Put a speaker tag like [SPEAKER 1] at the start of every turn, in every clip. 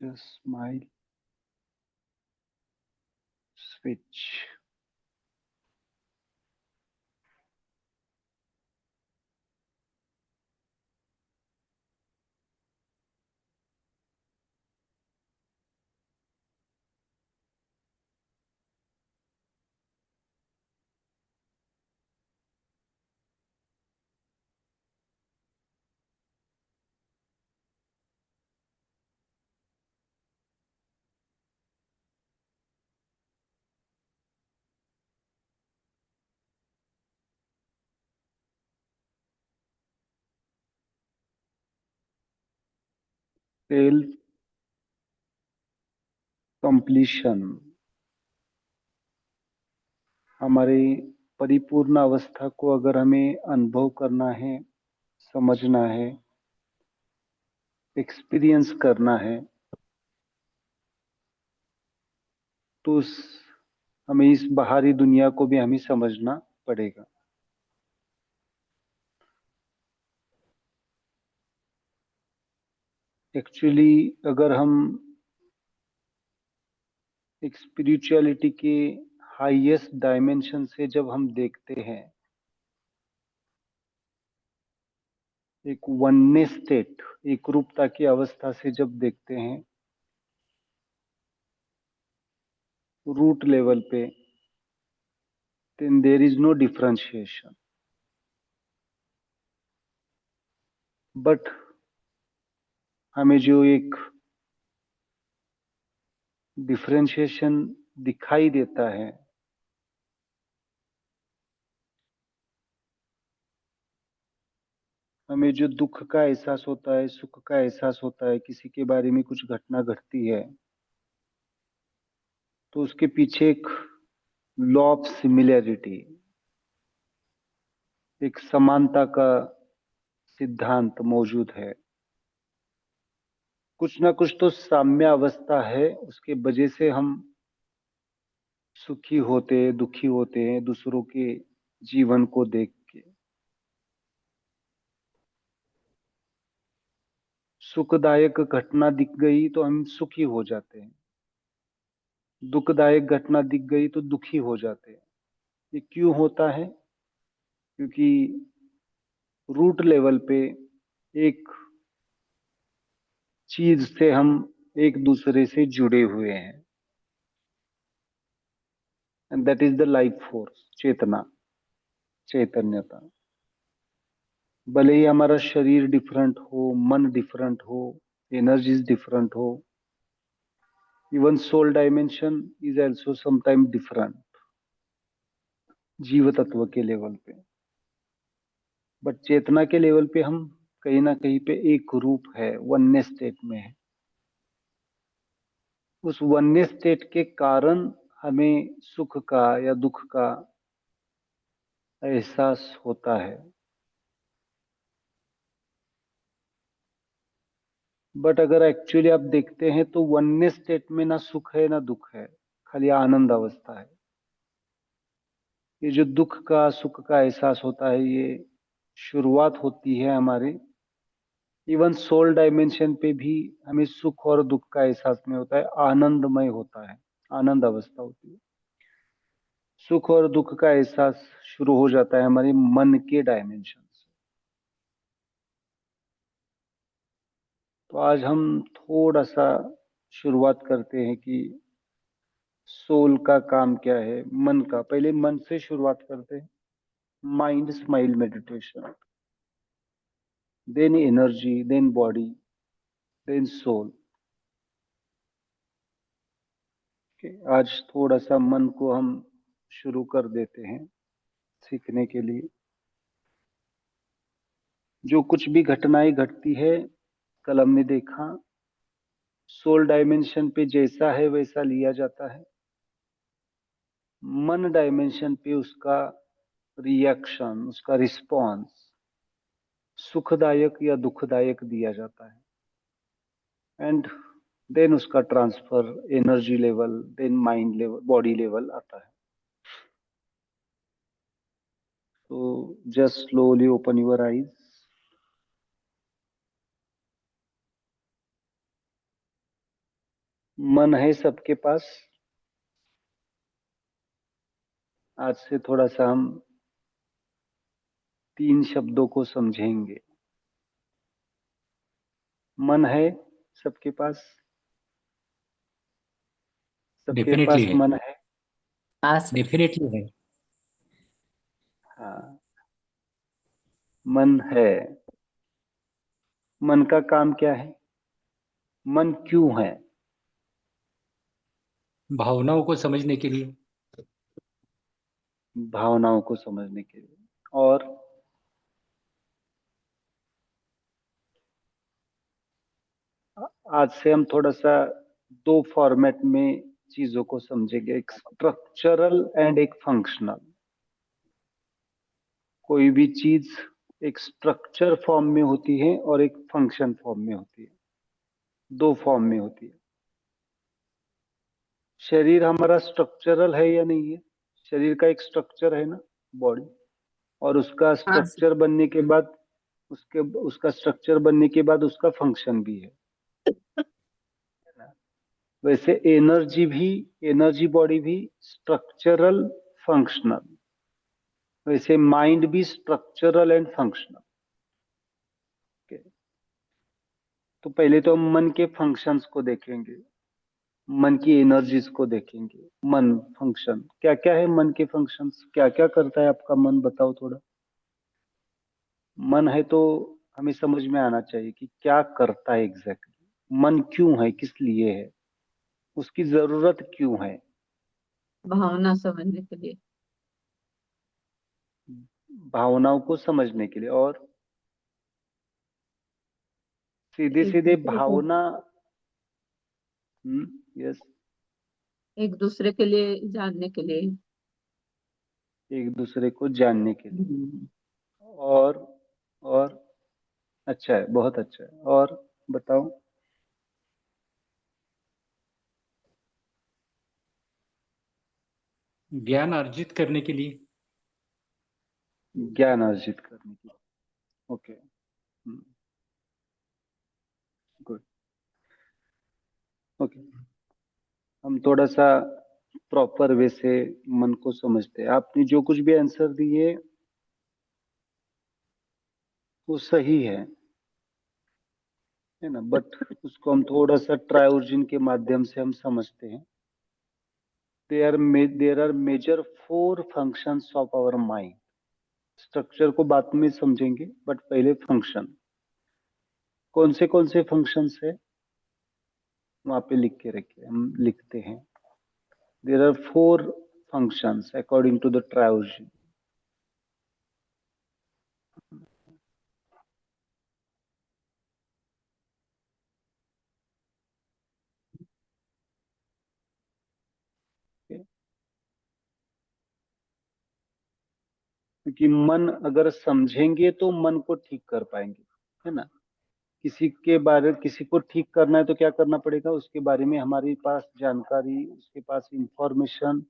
[SPEAKER 1] Just smile, switch. Self completion, हमारी परिपूर्ण अवस्था को अगर हमें अनुभव करना है, समझना है, एक्सपीरियंस करना है, तो हमें इस बाहरी दुनिया को भी हमें समझना पड़ेगा। एक्चुअली अगर हम एक स्पिरिचुअलिटी के हाईएस्ट डायमेंशन से जब हम देखते हैं, एक वननेस स्टेट, एक रूपता की अवस्था से जब देखते हैं, रूट लेवल पे, then there is no differentiation. But हमें जो एक डिफरेंशिएशन दिखाई देता है, हमें जो दुख का एहसास होता है, सुख का एहसास होता है, किसी के बारे में कुछ घटना घटती है, तो उसके पीछे एक लॉ ऑफ सिमिलैरिटी, एक समानता का सिद्धांत मौजूद है। कुछ ना कुछ तो साम्य अवस्था है, उसके वजह से हम सुखी होते हैं, दुखी होते हैं दूसरों के जीवन को देख के। सुखदायक घटना दिख गई तो हम सुखी हो जाते हैं, दुखदायक घटना दिख गई तो दुखी हो जाते हैं। ये क्यों होता है? क्योंकि रूट लेवल पे एक चीज से हम एक दूसरे से जुड़े हुए हैं, and that is the life force, चेतना, चैतन्यता। भले ही हमारा शरीर डिफरेंट हो, मन डिफरेंट हो, एनर्जीज डिफरेंट हो, even soul dimension is also sometime different, जीव तत्व के लेवल पे। बट चेतना के लेवल पे हम कहीं ना कहीं पे एक रूप है, वननेस स्टेट में है। उस वननेस स्टेट के कारण हमें सुख का या दुख का एहसास होता है। बट अगर एक्चुअली आप देखते हैं तो वननेस स्टेट में ना सुख है ना दुख है, खाली आनंद अवस्था है। ये जो दुख का सुख का एहसास होता है, ये शुरुआत होती है हमारे इवन सोल डायमेंशन पे भी। हमें सुख और दुख का एहसास नहीं होता है, आनंदमय होता है, आनंद अवस्था होती है। सुख और दुख का एहसास शुरू हो जाता है हमारे मन के डायमेंशन से। तो आज हम थोड़ा सा शुरुआत करते हैं कि सोल का काम क्या है, मन का। पहले मन से शुरुआत करते हैं, mind smile meditation, then energy, then body, then soul. आज थोड़ा सा मन को हम शुरू कर देते हैं सीखने के लिए। जो कुछ भी घटनाएं घटती है, कल हमने देखा, सोल डायमेंशन पे जैसा है वैसा लिया जाता है, मन डायमेंशन पे उसका रिएक्शन, उसका रिस्पॉन्स सुखदायक या दुखदायक दिया जाता है। एंड देन उसका transfer energy level, then mind level, body level आता है। तो just slowly open your eyes. मन है सबके पास। आज से थोड़ा सा हम 3 शब्दों को समझेंगे। मन है सबके पास। सबके
[SPEAKER 2] डेफिनेटली
[SPEAKER 1] पास
[SPEAKER 2] है।
[SPEAKER 1] मन है।
[SPEAKER 3] हाँ सर।
[SPEAKER 2] डेफिनेटली है।
[SPEAKER 1] हाँ, मन है। मन का काम क्या है? मन क्यों है?
[SPEAKER 2] भावनाओं को समझने के लिए।
[SPEAKER 1] भावनाओं को समझने के लिए। और आज से हम थोड़ा सा 2 फॉर्मेट में चीजों को समझेंगे, एक स्ट्रक्चरल एंड एक फंक्शनल। कोई भी चीज एक स्ट्रक्चर फॉर्म में होती है और एक फंक्शन फॉर्म में होती है, 2 फॉर्म में होती है। शरीर हमारा स्ट्रक्चरल है या नहीं है? शरीर का एक स्ट्रक्चर है ना, बॉडी। और उसका
[SPEAKER 3] हाँ सर।
[SPEAKER 1] स्ट्रक्चर बनने के बाद उसका स्ट्रक्चर बनने के बाद उसका फंक्शन भी है ना? वैसे एनर्जी बॉडी भी स्ट्रक्चरल, फंक्शनल। वैसे माइंड भी स्ट्रक्चरल एंड फंक्शनल। तो पहले तो हम मन के फंक्शंस को देखेंगे, मन की एनर्जीज को देखेंगे। मन फंक्शन क्या क्या है? मन के फंक्शंस क्या क्या करता है आपका मन, बताओ थोड़ा। मन है तो हमें समझ में आना चाहिए कि क्या करता है एग्जैक्टली। मन क्यों है, किस लिए है, उसकी जरूरत क्यों है?
[SPEAKER 3] भावना समझने के लिए।
[SPEAKER 1] भावनाओं को समझने के लिए। और सीधे
[SPEAKER 3] एक
[SPEAKER 1] सीधे
[SPEAKER 3] दूसरे को
[SPEAKER 1] भावना। यस।
[SPEAKER 3] एक दूसरे के लिए जानने के लिए।
[SPEAKER 1] एक दूसरे को जानने के लिए।
[SPEAKER 3] हम्म,
[SPEAKER 1] और और अच्छा है, बहुत अच्छा है। और बताओ।
[SPEAKER 2] ज्ञान अर्जित करने के लिए।
[SPEAKER 1] ज्ञान अर्जित करने के लिए। ओके। गुड। ओके। हम थोड़ा सा प्रॉपर वे से मन को समझते हैं। आपने जो कुछ भी आंसर दिए वो सही है ना, बट उसको हम थोड़ा सा ट्रायोजन के माध्यम से हम समझते हैं। There are major 4 functions of our mind. Structure को बाद में समझेंगे, बट पहले फंक्शन। कौन से फंक्शंस है वहां पे लिख के रखिए, हम लिखते हैं। There are 4 functions according to the trilogy. Okay? क्योंकि मन अगर समझेंगे तो मन को ठीक कर पाएंगे, है ना। किसी को ठीक करना है तो क्या करना पड़ेगा? उसके बारे में हमारे पास जानकारी, उसके पास इंफॉर्मेशन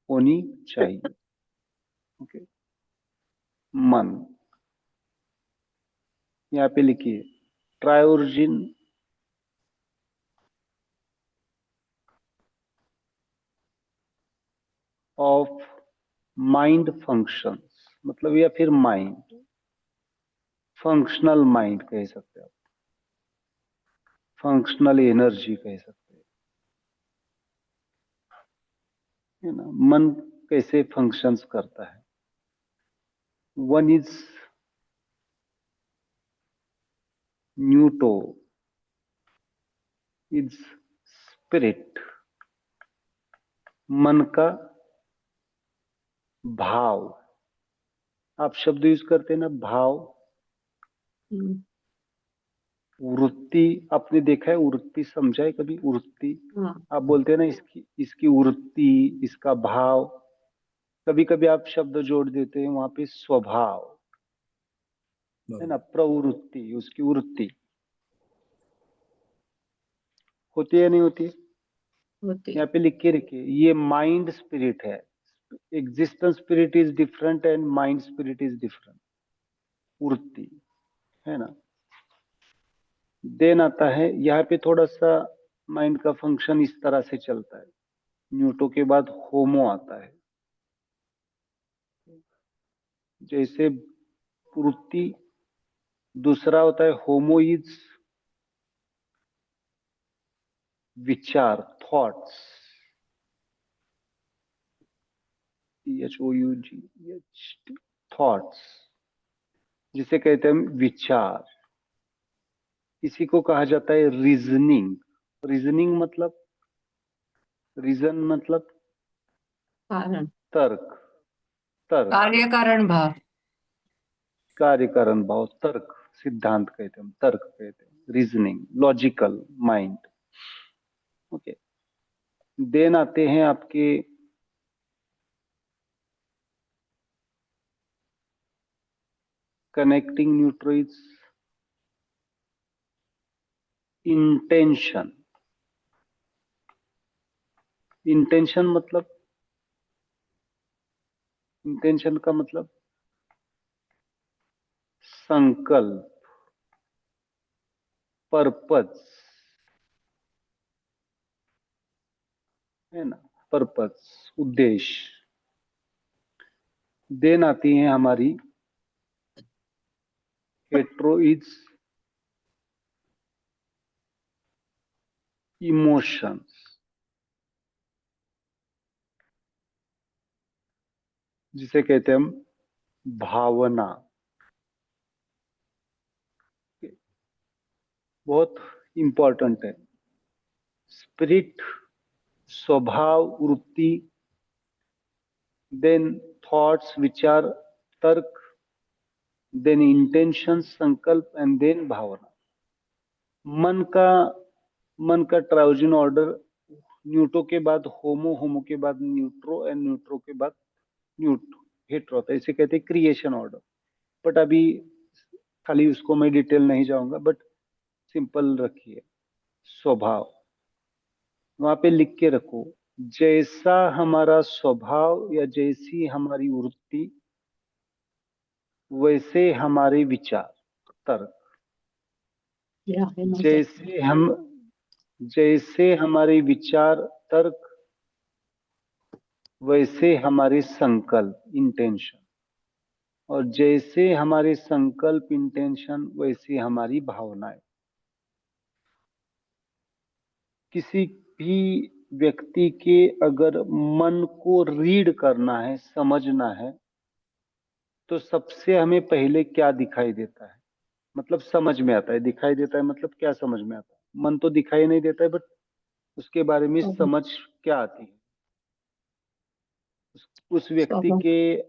[SPEAKER 1] होनी चाहिए। ओके। मन, यहाँ पे लिखिए ट्रायोर्जिन ऑफ माइंड फंक्शंस, मतलब या फिर माइंड, फंक्शनल माइंड कह सकते हैं आप, फंक्शनल एनर्जी कह सकते हैं, है ना। मन कैसे फंक्शंस करता है? वन इज न्यूटो, इज स्पिरिट। मन का भाव, आप शब्द यूज करते हैं ना, भाव,
[SPEAKER 3] हम्म,
[SPEAKER 1] वृत्ति। आपने देखा है वृत्ति, समझा है कभी वृत्ति?
[SPEAKER 3] हाँ।
[SPEAKER 1] आप बोलते हैं ना इसकी इसकी वृत्ति, इसका भाव। कभी कभी आप शब्द जोड़ देते हैं वहां पे स्वभाव, है ना, प्रवृत्ति, उसकी वृत्ति। होती है या नहीं होती है?
[SPEAKER 3] होती।
[SPEAKER 1] यहाँ पे लिख के रखिए, ये माइंड स्पिरिट है। Existence spirit is different and mind spirit is different. वृत्ति, है ना। देन आता है यहाँ पे थोड़ा सा माइंड का फंक्शन इस तरह से चलता है। न्यूटो के बाद होमो आता है। जैसे वृत्ति दूसरा होता है, होमो इज विचार, थॉट्स, THOUGH, थॉट्स, जिसे कहते हैं विचार। इसी को कहा जाता है रीजनिंग। रीजनिंग मतलब, रीजन मतलब
[SPEAKER 3] कारण।
[SPEAKER 1] तर्क, तर्क,
[SPEAKER 4] कार्य कारण भाव।
[SPEAKER 1] कार्य कारण भाव, तर्क, सिद्धांत कहते हैं, तर्क कहते हैं, reasoning, logical mind. Okay, then आते हैं आपके कनेक्टिंग न्यूट्रॉइड्स, इंटेंशन। इंटेंशन मतलब, इंटेंशन का मतलब संकल्प, पर्पज, है ना, पर्पज, उद्देश्य। देन आती है हमारी हेट्रोइड्स, इमोशंस, जिसे कहते हैं हम भावना। बहुत इंपॉर्टेंट है। स्पिरिट, स्वभाव, वृत्ति, देन थॉट्स, विचार, तर्क, देन इंटेंशन, संकल्प, एंड देन भावना। मन का, मन का ट्राउजिन ऑर्डर, न्यूटो के बाद होमो, होमो के बाद न्यूट्रो, एंड न्यूट्रो के बाद न्यूट्रो, हेट्रो होता है। इसे कहते हैं क्रिएशन ऑर्डर। बट अभी खाली उसको मैं डिटेल नहीं जाऊंगा, बट सिंपल रखिए। स्वभाव वहां पे लिख के रखो, जैसा हमारा स्वभाव या जैसी हमारी वृत्ति वैसे हमारे विचार, तर्क।
[SPEAKER 3] या है ना।
[SPEAKER 1] जैसे हम, जैसे हमारे विचार, तर्क, वैसे हमारे संकल्प, इंटेंशन, और जैसे हमारे संकल्प, इंटेंशन, वैसे हमारी भावनाएं। किसी भी व्यक्ति के अगर मन को रीड करना है, समझना है, तो सबसे हमें पहले क्या दिखाई देता है, मतलब समझ में आता है। दिखाई देता है मतलब क्या समझ में आता है? मन तो दिखाई नहीं देता है, बट उसके बारे में समझ क्या आती है? उस व्यक्ति
[SPEAKER 3] स्वभाव।
[SPEAKER 1] के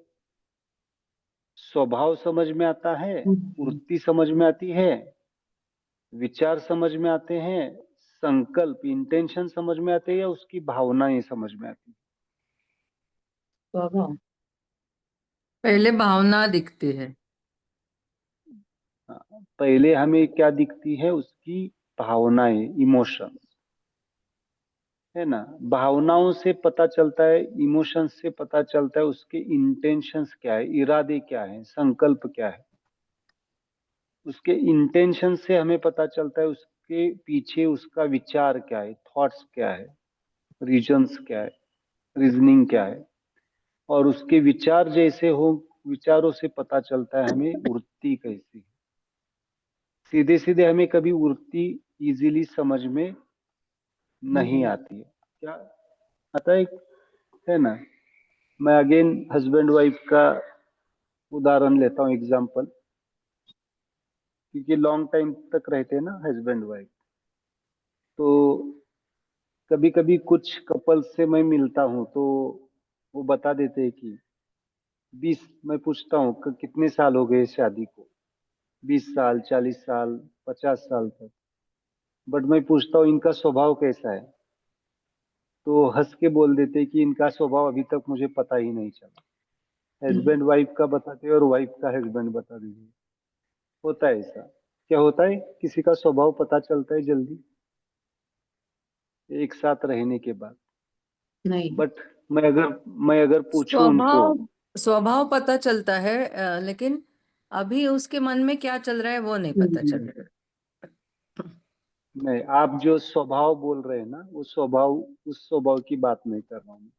[SPEAKER 1] स्वभाव समझ में आता है, वृत्ति समझ में आती है, विचार समझ में आते हैं, संकल्प, इंटेंशन समझ में आते हैं, या उसकी भावनाएं समझ में आती
[SPEAKER 3] स्वभाव।
[SPEAKER 4] पहले भावना दिखती है।
[SPEAKER 1] हाँ, पहले हमें क्या दिखती है? उसकी भावनाएं, इमोशंस, है ना। भावनाओं से पता चलता है, इमोशंस से पता चलता है उसके इंटेंशंस क्या है, इरादे क्या है, संकल्प क्या है। उसके इंटेंशन से हमें पता चलता है उसके पीछे उसका विचार क्या है, थॉट्स क्या है, रीजंस क्या है, रीजनिंग क्या है। और उसके विचार जैसे हो, विचारों से पता चलता है हमें वृत्ति कैसी है। सीधे सीधे हमें कभी वृत्ति इजीली समझ में नहीं आती है। क्या आता है ना। मैं अगेन हस्बैंड वाइफ का उदाहरण लेता हूँ, एग्जाम्पल, क्योंकि लॉन्ग टाइम तक रहते हैं ना हस्बैंड वाइफ। तो कभी कभी कुछ कपल से मैं मिलता हूँ तो वो बता देते हैं कि 20, मैं पूछता हूँ कितने साल हो गए शादी को? 20 साल, 40 साल, 50 साल तक। बट मैं पूछता हूँ इनका स्वभाव कैसा है, तो हंस के बोल देते कि इनका स्वभाव अभी तक मुझे पता ही नहीं चला। हस्बैंड वाइफ का बताते हैं और वाइफ का हस्बैंड बता दीजिए। होता है ऐसा? क्या होता है, किसी का स्वभाव पता चलता है जल्दी एक साथ रहने के बाद?
[SPEAKER 3] नहीं।
[SPEAKER 1] बट मैं अगर पूछूं उनको,
[SPEAKER 4] स्वभाव, स्वभाव पता चलता है, लेकिन अभी उसके मन में क्या चल रहा है वो नहीं पता चल रहा है।
[SPEAKER 1] नहीं, आप जो स्वभाव बोल रहे हैं ना, वो स्वभाव, उस स्वभाव की बात नहीं कर रहा हूँ।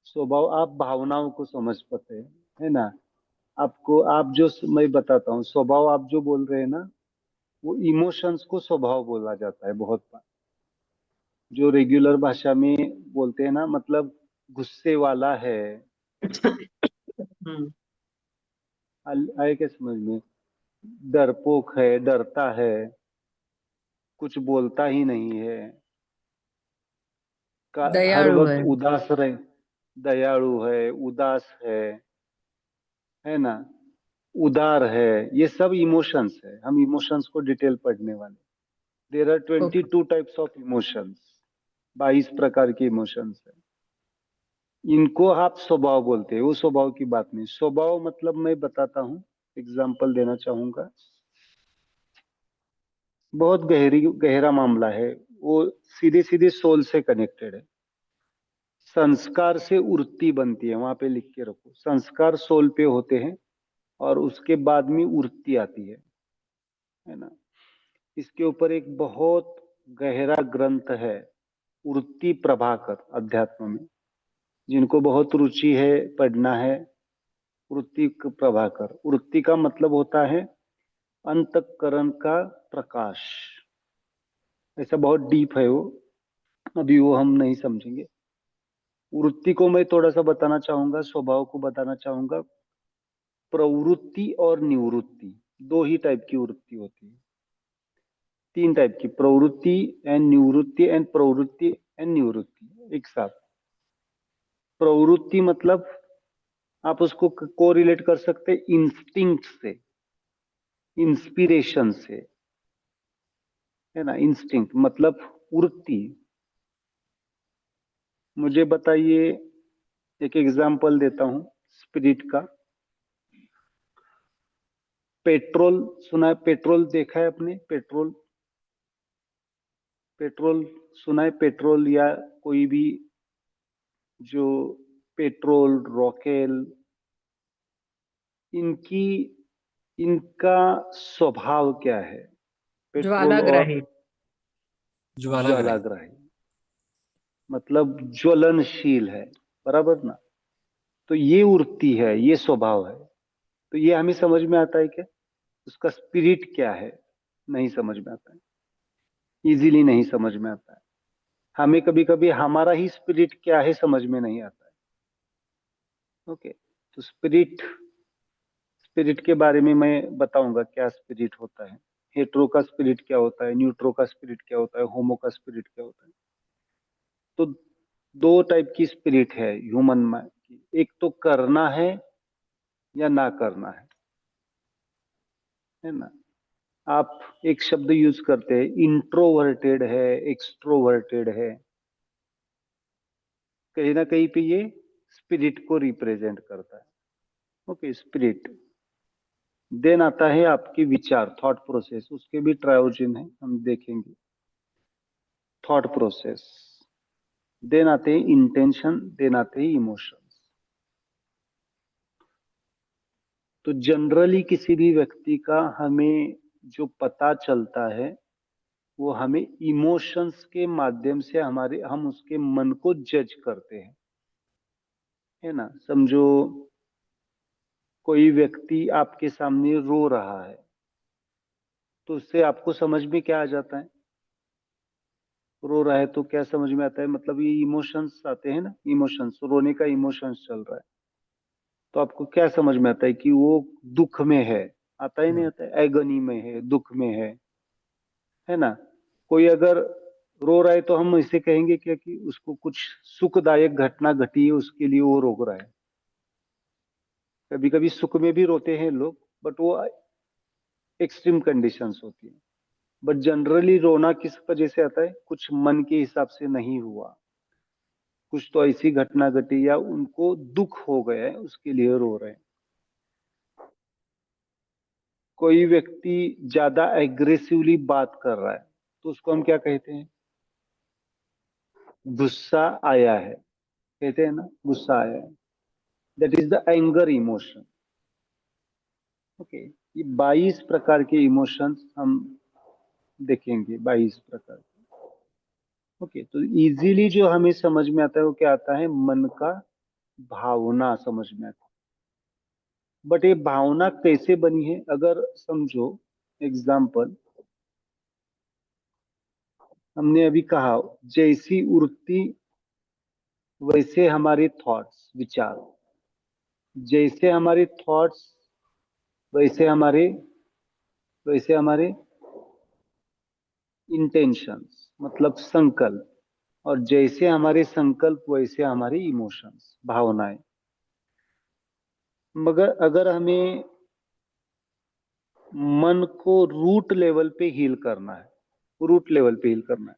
[SPEAKER 1] स्वभाव आप भावनाओं को समझ पाते हैं, है ना। आपको, आप जो, मैं बताता हूँ, स्वभाव आप जो बोल रहे हैं ना, वो इमोशंस को स्वभाव बोला जाता है बहुत बार। जो रेगुलर भाषा में बोलते हैं ना, मतलब गुस्से वाला है,
[SPEAKER 3] हम्म।
[SPEAKER 1] आए क्या समझ में, डरपोक है, डरता है, कुछ बोलता ही नहीं है, हर
[SPEAKER 4] दयालु
[SPEAKER 1] वक्त
[SPEAKER 4] है।
[SPEAKER 1] उदास रहे, दयालु है, उदास है ना, उदार है। ये सब इमोशंस है। हम इमोशंस को डिटेल पढ़ने वाले। There are
[SPEAKER 4] okay.
[SPEAKER 1] 22 types of emotions. 22 प्रकार के इमोशंस है। इनको आप स्वभाव बोलते हैं, वो स्वभाव की बात नहीं। स्वभाव मतलब मैं बताता हूँ, एग्जाम्पल देना चाहूंगा। बहुत गहरा मामला है वो, सीधे सीधे सोल से कनेक्टेड है। संस्कार से उर्ती बनती है, वहां पे लिख के रखो। संस्कार सोल पे होते हैं और उसके बाद में उर्ती आती है ना। इसके ऊपर एक बहुत गहरा ग्रंथ है, उर्ती प्रभाकर, अध्यात्म में। जिनको बहुत रुचि है, पढ़ना है, उर्ती प्रभाकर। उर्ती का मतलब होता है अंतःकरण का प्रकाश। ऐसा बहुत डीप है वो, अभी वो हम नहीं समझेंगे। वृत्ति को मैं थोड़ा सा बताना चाहूंगा, स्वभाव को बताना चाहूंगा। प्रवृत्ति और निवृत्ति, दो ही टाइप की वृत्ति होती है। तीन टाइप की, प्रवृत्ति एंड निवृत्ति एंड प्रवृत्ति एंड निवृत्ति एक साथ। प्रवृत्ति मतलब आप उसको को रिलेट कर सकते इंस्टिंक्ट से, इंस्पिरेशन से, है ना। इंस्टिंक्ट मतलब वृत्ति। मुझे बताइए, एक एग्जांपल देता हूं स्पिरिट का। पेट्रोल सुना है? पेट्रोल देखा है आपने? पेट्रोल, पेट्रोल सुना है? पेट्रोल या कोई भी जो पेट्रोल, रॉकेल, इनकी, इनका स्वभाव क्या है? पेट्रोल और
[SPEAKER 4] ज्वालाग्राही।
[SPEAKER 2] ज्वालाग्राही।
[SPEAKER 1] ज्वालाग्राही मतलब ज्वलनशील है, बराबर ना। तो ये वृत्ति है, ये स्वभाव है। तो ये हमें समझ में आता है क्या? उसका स्पिरिट क्या है? नहीं समझ में आता है, इजीली नहीं समझ में आता है। हमें कभी कभी हमारा ही स्पिरिट क्या है समझ में नहीं आता है। ओके, तो स्पिरिट, स्पिरिट के बारे में मैं बताऊंगा क्या स्पिरिट होता है। हेट्रो का स्पिरिट क्या होता है, न्यूट्रो का स्पिरिट क्या होता है, होमो का स्पिरिट क्या होता है। तो दो टाइप की स्पिरिट है ह्यूमन में की। एक तो करना है या ना करना है ना। आप एक शब्द यूज करते हैं, इंट्रोवर्टेड है, एक्सट्रोवर्टेड है। कहीं ना कहीं पे ये स्पिरिट को रिप्रेजेंट करता है। Okay, spirit. देन आता है आपकी विचार, थॉट प्रोसेस। उसके भी ट्रायोजन है, हम देखेंगे। थॉट प्रोसेस, देन आते हैं इंटेंशन, देन आते हैं इमोशंस। तो जनरली किसी भी व्यक्ति का हमें जो पता चलता है, वो हमें इमोशंस के माध्यम से, हमारे, हम उसके मन को जज करते हैं, है ना। समझो कोई व्यक्ति आपके सामने रो रहा है, तो उससे आपको समझ में क्या आ जाता है? रो रहा है तो क्या समझ में आता है? मतलब ये इमोशंस आते हैं ना, इमोशंस, रोने का इमोशंस चल रहा है। तो आपको क्या समझ में आता है? कि वो दुख में है। आता ही नहीं आता है, एगनी में है, दुख में है ना। कोई अगर रो रहा है तो हम इसे कहेंगे क्या कि उसको कुछ सुखदायक घटना घटी है, उसके लिए वो रो रहा है। कभी कभी सुख में भी रोते हैं लोग, बट वो एक्सट्रीम कंडीशंस होती है। बट जनरली रोना किस वजह से आता है? कुछ मन के हिसाब से नहीं हुआ, कुछ तो ऐसी घटना घटी या उनको दुख हो गया है, उसके लिए रो रहे हैं। कोई व्यक्ति ज्यादा एग्रेसिवली बात कर रहा है, तो उसको हम क्या कहते हैं? गुस्सा आया है, कहते हैं ना, गुस्सा आया है। That is the anger emotion. Okay, ये 22 प्रकार के इमोशंस हम देखेंगे 22 प्रकार के। ओके, तो इजीली जो हमें समझ में आता है वो क्या आता है, मन का भावना समझ में आता है। बट ये भावना कैसे बनी है, अगर समझो एग्जाम्पल, हमने अभी कहा जैसी वृत्ति वैसे हमारे थॉट्स, विचार, जैसे हमारे थॉट्स वैसे हमारे इंटेंशंस, मतलब संकल्प, और जैसे हमारे संकल्प वैसे हमारे इमोशंस, भावनाएं। मगर अगर हमें मन को रूट लेवल पे हील करना है, रूट लेवल पे हील करना है,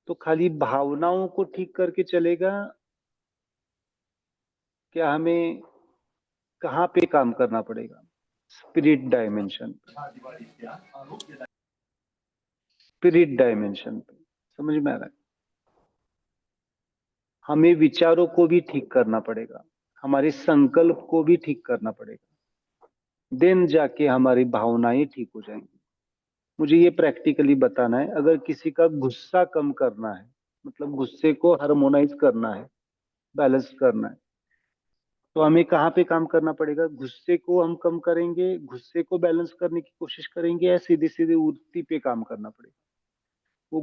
[SPEAKER 1] तो खाली भावनाओं को ठीक करके चलेगा, क्या हमें कहाँ पे काम करना पड़ेगा, स्पिरिट डायमेंशन पे, स्पिरिट डायमेंशन पे। समझ में आ रहा है? हमें विचारों को भी ठीक करना पड़ेगा, हमारे संकल्प को भी ठीक करना पड़ेगा, देन जाके हमारी भावनाएं ठीक हो जाएंगी। मुझे ये प्रैक्टिकली बताना है, अगर किसी का गुस्सा कम करना है, मतलब गुस्से को हार्मोनाइज करना है, बैलेंस करना है, तो हमें कहाँ पे काम करना पड़ेगा, गुस्से को हम कम करेंगे, गुस्से को बैलेंस करने की कोशिश करेंगे, या सीधे सीधे वृत्ति पे काम करना पड़ेगा, वो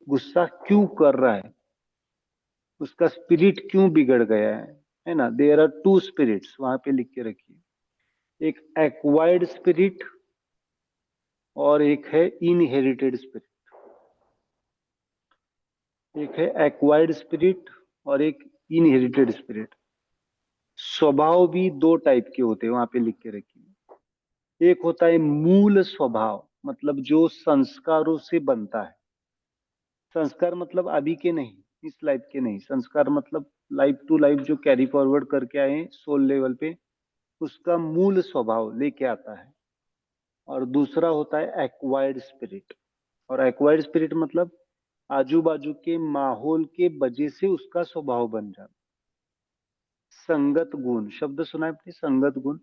[SPEAKER 1] गुस्सा क्यों कर रहा है, उसका स्पिरिट क्यों बिगड़ गया है ना। देयर आर टू स्पिरिट्स, वहां पे लिख के रखिए, एक एक्वायर्ड स्पिरिट और एक है इनहेरिटेड स्पिरिट। एक है एक्वायर्ड स्पिरिट और एक इनहेरिटेड स्पिरिट। स्वभाव भी दो टाइप के होते हैं, वहां पे लिख के रखिए। एक होता है मूल स्वभाव, मतलब जो संस्कारों से बनता है। संस्कार मतलब अभी के नहीं, इस लाइफ के नहीं, संस्कार मतलब लाइफ टू लाइफ जो कैरी फॉरवर्ड करके आए हैं सोल लेवल पे, उसका मूल स्वभाव लेके आता है। और दूसरा होता है एक्वायर्ड स्पिरिट, और एक्वायर्ड स्पिरिट मतलब आजू बाजू के माहौल के वजह से उसका स्वभाव बन जाता। संगत गुण शब्द सुना है आपने, संगत गुण,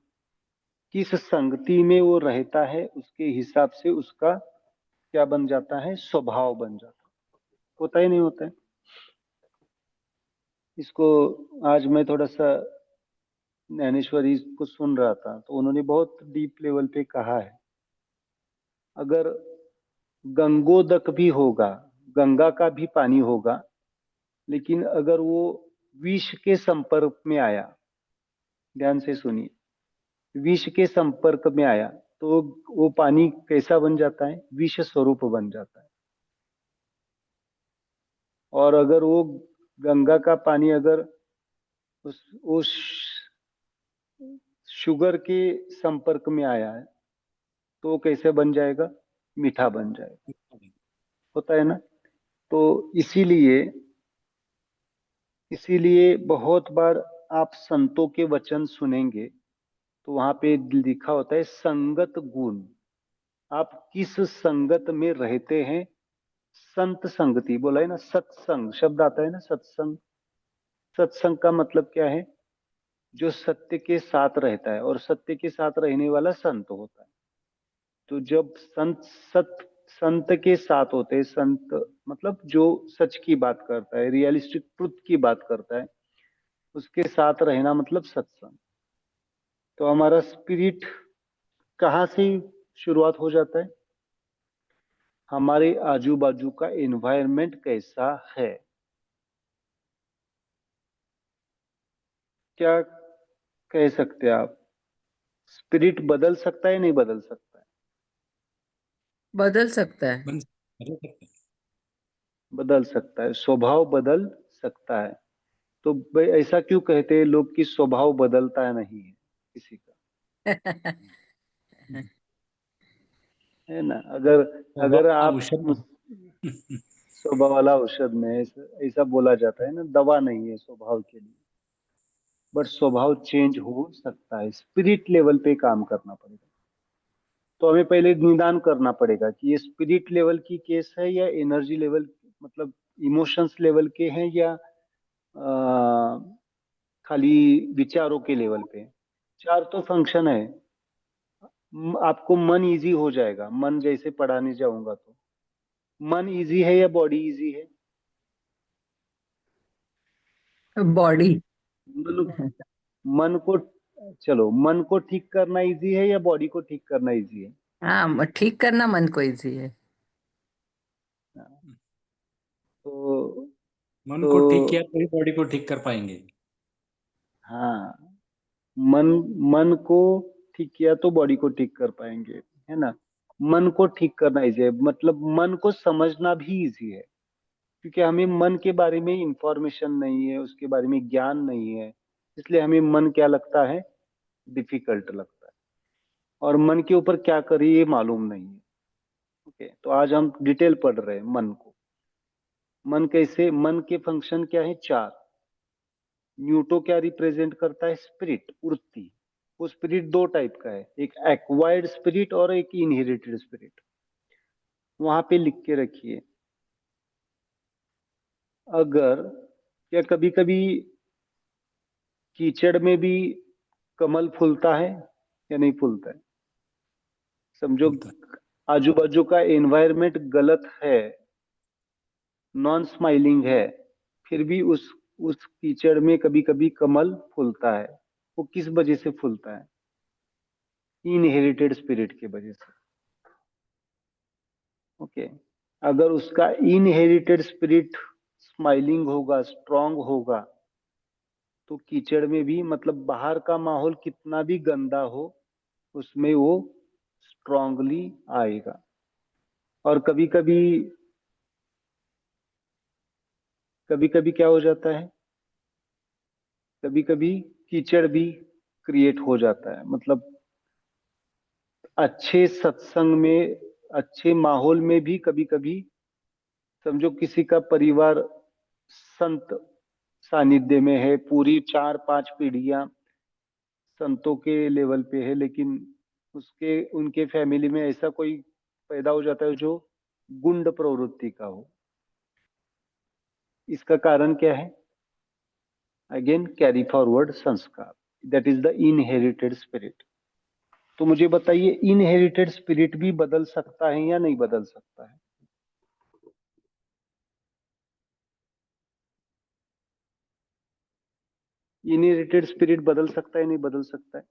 [SPEAKER 1] किस संगति में वो रहता है उसके हिसाब से उसका क्या बन जाता है, स्वभाव बन जाता है। होता ही नहीं होता है इसको। आज मैं थोड़ा सा ज्ञानेश्वरी को सुन रहा था, तो उन्होंने बहुत डीप लेवल पे कहा है, अगर गंगोदक भी होगा, गंगा का भी पानी होगा, लेकिन अगर वो विष के संपर्क में आया, ध्यान से सुनिए, विष के संपर्क में आया तो वो पानी कैसा बन जाता है, विष स्वरूप बन जाता है। और अगर वो गंगा का पानी अगर उस शुगर के संपर्क में आया है तो वो कैसे बन जाएगा, मीठा बन जाएगा। होता है ना। तो इसीलिए इसीलिए बहुत बार आप संतों के वचन सुनेंगे तो वहां पे लिखा होता है संगत गुण, आप किस संगत में रहते हैं। संत संगति बोला है ना, सत्संग शब्द आता है ना, सत्संग। सत्संग का मतलब क्या है, जो सत्य के साथ रहता है, और सत्य के साथ रहने वाला संत होता है। तो जब संत के साथ होते हैं, संत मतलब जो सच की बात करता है, रियलिस्टिक ट्रुथ की बात करता है, उसके साथ रहना मतलब सत्संग। तो हमारा स्पिरिट कहाँ से शुरुआत हो जाता है, हमारे आजू बाजू का एनवायरनमेंट कैसा है। क्या कह सकते हैं आप, स्पिरिट बदल सकता है नहीं बदल सकता है,
[SPEAKER 4] बदल सकता है।
[SPEAKER 2] बदल सकता है।
[SPEAKER 1] बदल सकता है, स्वभाव बदल सकता है। तो भाई ऐसा क्यों कहते हैं लोग कि स्वभाव बदलता नहीं है किसी का, है ना। अगर अगर
[SPEAKER 2] स्वभाव
[SPEAKER 1] आप
[SPEAKER 2] औषध
[SPEAKER 1] स्वभाव वाला औषध में ऐसा बोला जाता है ना, दवा नहीं है स्वभाव के लिए, बट स्वभाव चेंज हो सकता है, स्पिरिट लेवल पे काम करना पड़ेगा। तो हमें पहले निदान करना पड़ेगा कि ये स्पिरिट लेवल की केस है या एनर्जी लेवल, मतलब इमोशंस लेवल के हैं, या खाली विचारों के लेवल पे। चार तो फंक्शन है, आपको मन इजी हो जाएगा, मन जैसे पढ़ाने जाऊंगा तो। मन इजी है या बॉडी इजी है?
[SPEAKER 4] बॉडी।
[SPEAKER 1] मन मन को चलो, मन को ठीक करना इजी है या बॉडी को ठीक करना इजी है?
[SPEAKER 4] हाँ, ठीक करना मन को इजी है।
[SPEAKER 1] तो
[SPEAKER 2] मन
[SPEAKER 1] तो
[SPEAKER 2] को ठीक किया तो ही बॉडी को ठीक कर पाएंगे।
[SPEAKER 1] हाँ, मन मन को ठीक किया तो बॉडी को ठीक कर पाएंगे, है ना। मन को ठीक करना इजी है, मतलब मन को समझना भी इजी है, क्योंकि हमें मन के बारे में इंफॉर्मेशन नहीं है, उसके बारे में ज्ञान नहीं है, इसलिए हमें मन क्या लगता है, डिफिकल्ट लगता है। और मन के ऊपर क्या करें ये मालूम नहीं है। ओके, तो आज हम डिटेल पढ़ रहे हैं मन को। मन कैसे, मन के फंक्शन क्या है, चार। न्यूटो क्या रिप्रेजेंट करता है, स्पिरिट, उड़ती। वो स्पिरिट दो टाइप का है, एक एक्वायर्ड स्पिरिट और एक इनहेरिटेड स्पिरिट। वहां पे लिख के रखिए। अगर क्या कभी कभी कीचड़ में भी कमल फूलता है या नहीं फूलता है? समझो,
[SPEAKER 2] होता है।
[SPEAKER 1] आजू बाजू का एनवायरमेंट गलत है, नॉन स्माइलिंग है, फिर भी उस कीचड़ में कभी कभी कमल फूलता है। वो किस वजह से फूलता है? इनहेरिटेड स्पिरिट की वजह से। ओके, अगर उसका इनहेरिटेड स्पिरिट स्माइलिंग होगा, स्ट्रांग होगा, तो कीचड़ में भी, मतलब बाहर का माहौल कितना भी गंदा हो, उसमें वो स्ट्रांगली आएगा। और कभी कभी क्या हो जाता है, कभी कभी कीचड़ भी क्रिएट हो जाता है, मतलब अच्छे सत्संग में, अच्छे माहौल में भी कभी कभी, समझो किसी का परिवार संत सानिध्य में है, पूरी 4-5 पीढ़ियां संतों के लेवल पे है, लेकिन उसके उनके फैमिली में ऐसा कोई पैदा हो जाता है जो गुंड प्रवृत्ति का हो। इसका कारण क्या है? अगेन कैरी फॉरवर्ड संस्कार, that is the inherited spirit. तो मुझे बताइए, इनहेरिटेड स्पिरिट भी बदल सकता है या नहीं बदल सकता है? इनहेरिटेड स्पिरिट बदल सकता है, नहीं बदल सकता है?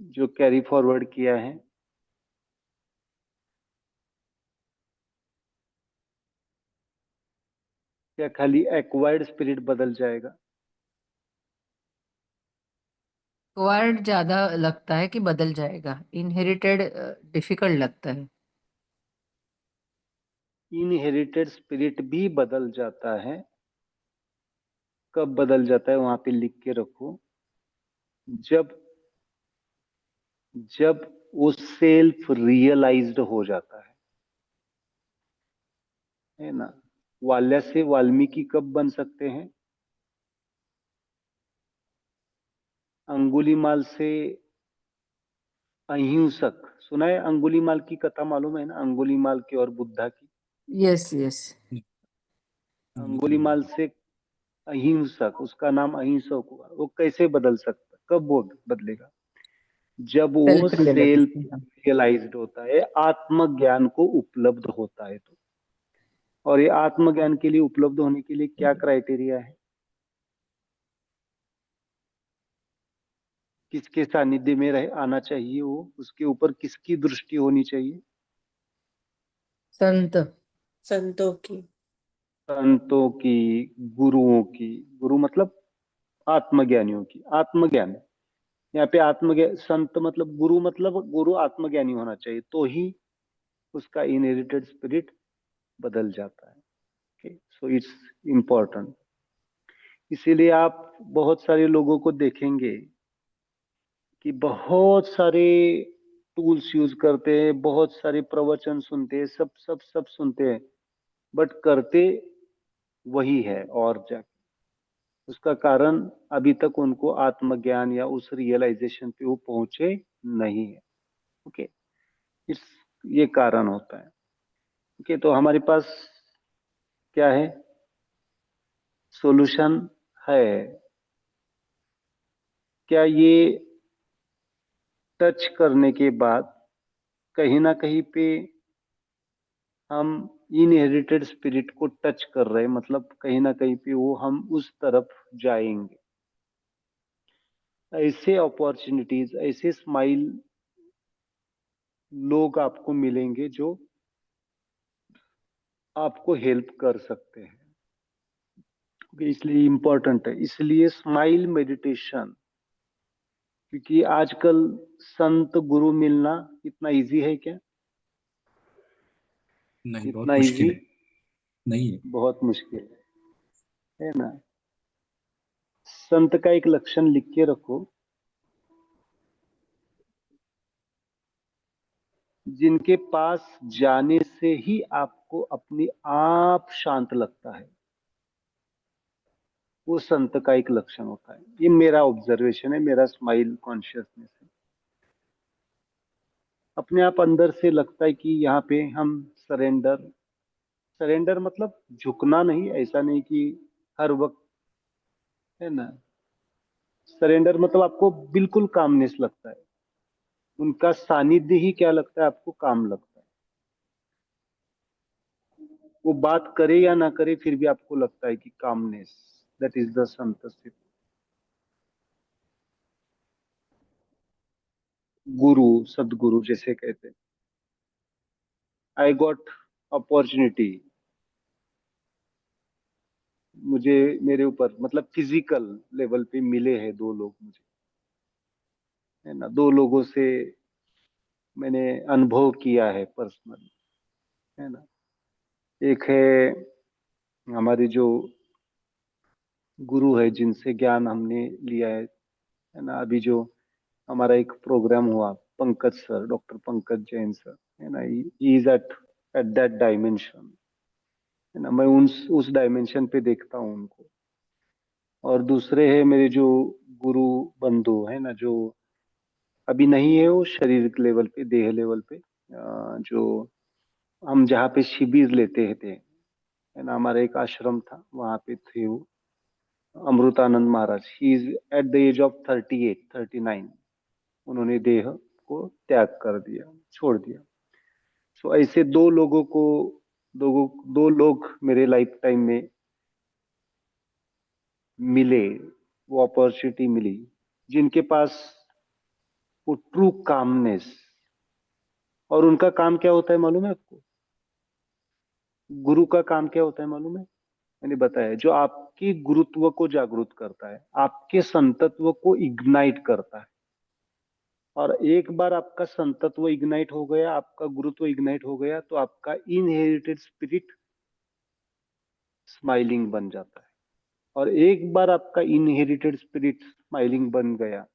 [SPEAKER 1] जो कैरी फॉरवर्ड किया है, क्या खाली एक्वायर्ड स्पिरिट बदल जाएगा?
[SPEAKER 4] वर्ड ज्यादा लगता है कि बदल जाएगा, इनहेरिटेड डिफिकल्ट लगता है।
[SPEAKER 1] इनहेरिटेड स्पिरिट भी बदल जाता है। कब बदल जाता है वहां पे लिख के रखो। जब जब वो सेल्फ रियलाइज्ड हो जाता है ना। वाल्या से वाल्मीकि कब बन सकते हैं? अंगुलीमाल से अहिंसक। सुना है अंगुलीमाल की कथा, मालूम है ना, अंगुलीमाल की और बुद्धा की।
[SPEAKER 4] Yes yes.
[SPEAKER 1] अंगुलीमाल से अहिंसक, उसका नाम अहिंसक हुआ, वो कैसे बदल सकता, कब वो बदलेगा? जब वो
[SPEAKER 4] सेल्फ
[SPEAKER 1] सेल्फ
[SPEAKER 4] रियलाइजेशन।
[SPEAKER 1] रियलाइज्ड होता है, आत्मज्ञान को उपलब्ध होता है तो। और ये आत्मज्ञान के लिए उपलब्ध होने के लिए क्या क्राइटेरिया है? किसके सानिध्य में रह आना चाहिए वो, उसके ऊपर किसकी दृष्टि होनी चाहिए?
[SPEAKER 4] संत।
[SPEAKER 5] संतों की।
[SPEAKER 1] संतों की, गुरुओं की। गुरु मतलब आत्मज्ञानियों की, आत्मज्ञान। यहाँ पे आत्मज्ञान, संत मतलब गुरु, मतलब गुरु आत्मज्ञानी होना चाहिए, तो ही उसका इनहेरिटेड स्पिरिट बदल जाता है। So it's important. इसीलिए आप बहुत सारे लोगों को देखेंगे कि बहुत सारे टूल्स यूज करते हैं, बहुत सारे प्रवचन सुनते हैं, सब सब सब सुनते हैं, बट करते वही है और जाके। उसका कारण अभी तक उनको आत्मज्ञान या उस रियलाइजेशन पे वो पहुंचे नहीं है। ओके, इस ये कारण होता है। ओके, तो हमारे पास क्या है, सॉल्यूशन है। क्या ये टच करने के बाद कहीं ना कहीं पे हम इनहेरिटेड स्पिरिट को टच कर रहे हैं, मतलब कहीं ना कहीं पे वो हम उस तरफ जाएंगे? ऐसे अपॉर्चुनिटीज, ऐसे स्माइल लोग आपको मिलेंगे जो आपको हेल्प कर सकते हैं। इसलिए इम्पोर्टेंट है, इसलिए स्माइल मेडिटेशन। क्योंकि आजकल संत गुरु मिलना इतना इजी है क्या?
[SPEAKER 2] नहीं, बहुत
[SPEAKER 1] इतना
[SPEAKER 2] मुश्किल
[SPEAKER 1] इजी
[SPEAKER 2] है। नहीं है।
[SPEAKER 1] बहुत मुश्किल है ना? संत का एक लक्षण लिख के रखो, जिनके पास जाने से ही आपको अपने आप शांत लगता है, वो संत का एक लक्षण होता है। ये मेरा ऑब्जर्वेशन है, मेरा स्माइल कॉन्शियसनेस है। अपने आप अंदर से लगता है कि यहाँ पे हम सरेंडर, सरेंडर मतलब झुकना नहीं, ऐसा नहीं कि हर वक्त, है ना? सरेंडर मतलब आपको बिल्कुल कामनेस लगता है, उनका सानिध्य ही क्या लगता है आपको, काम लगता है। वो बात करे या ना करे फिर भी आपको लगता है कि कामनेस, दैट इज द संतशिप। गुरु, सदगुरु जैसे कहते हैं, आई गॉट अपॉर्चुनिटी, मुझे मेरे ऊपर मतलब फिजिकल लेवल पे मिले हैं दो लोग मुझे, है ना? दो लोगों से मैंने अनुभव किया है पर्सनल, है ना? एक है हमारी जो गुरु है, जिनसे ज्ञान हमने लिया है ना? अभी जो हमारा एक प्रोग्राम हुआ, Pankaj sir, doctor Pankaj Jain sir, है ना? ही इज एट दैट डायमेंशन, है ना? मैं उस डायमेंशन पे देखता हूँ उनको। और दूसरे है मेरे जो गुरु बंधु है ना, जो अभी नहीं है, वो शारीरिक लेवल पे, देह लेवल पे, जो हम जहाँ पे शिविर लेते थे, है ना? हमारा एक आश्रम था, वहां पे थे वो Amritanand Maharaj. He is at the age of 38-39, उन्होंने देह को त्याग कर दिया, छोड़ दिया। सो ऐसे दो लोगों को, दो लोग मेरे लाइफ टाइम में मिले, वो अपॉर्चुनिटी मिली, जिनके पास वो ट्रू कामनेस। और उनका काम क्या होता है मालूम है आपको? गुरु का काम क्या होता है मालूम है? मैंने बताया, जो आपकी गुरुत्व को जागृत करता है, आपके संतत्व को इग्नाइट करता है। और एक बार आपका संतत्व इग्नाइट हो गया, आपका गुरुत्व इग्नाइट हो गया, तो आपका इनहेरिटेड स्पिरिट स्माइलिंग बन जाता है। और एक बार आपका इनहेरिटेड स्पिरिट स्माइलिंग बन गया,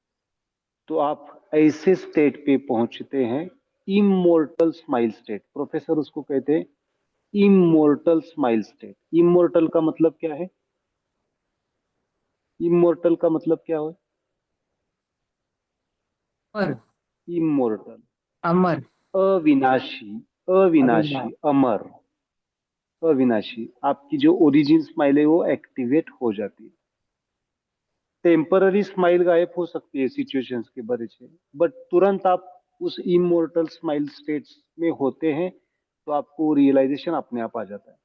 [SPEAKER 1] तो आप ऐसे स्टेट पे पहुंचते हैं, इमोर्टल स्माइल स्टेट। प्रोफेसर उसको कहते हैं इमोर्टल स्माइल स्टेट। इमोर्टल का मतलब क्या है? इमोर्टल का मतलब क्या है?
[SPEAKER 4] अमर।
[SPEAKER 1] इमोर्टल,
[SPEAKER 4] अमर।
[SPEAKER 1] अविनाशी, अविनाशी,
[SPEAKER 4] अविनाश।
[SPEAKER 1] अमर, अविनाशी। आपकी जो ओरिजिन स्माइल है वो एक्टिवेट हो जाती है। टेम्पररी स्माइल गायब हो सकती है सिचुएशंस की वजह से, बट तुरंत आप उस इमोर्टल स्माइल स्टेट्स में होते हैं, तो आपको रियलाइजेशन अपने आप आ जाता है।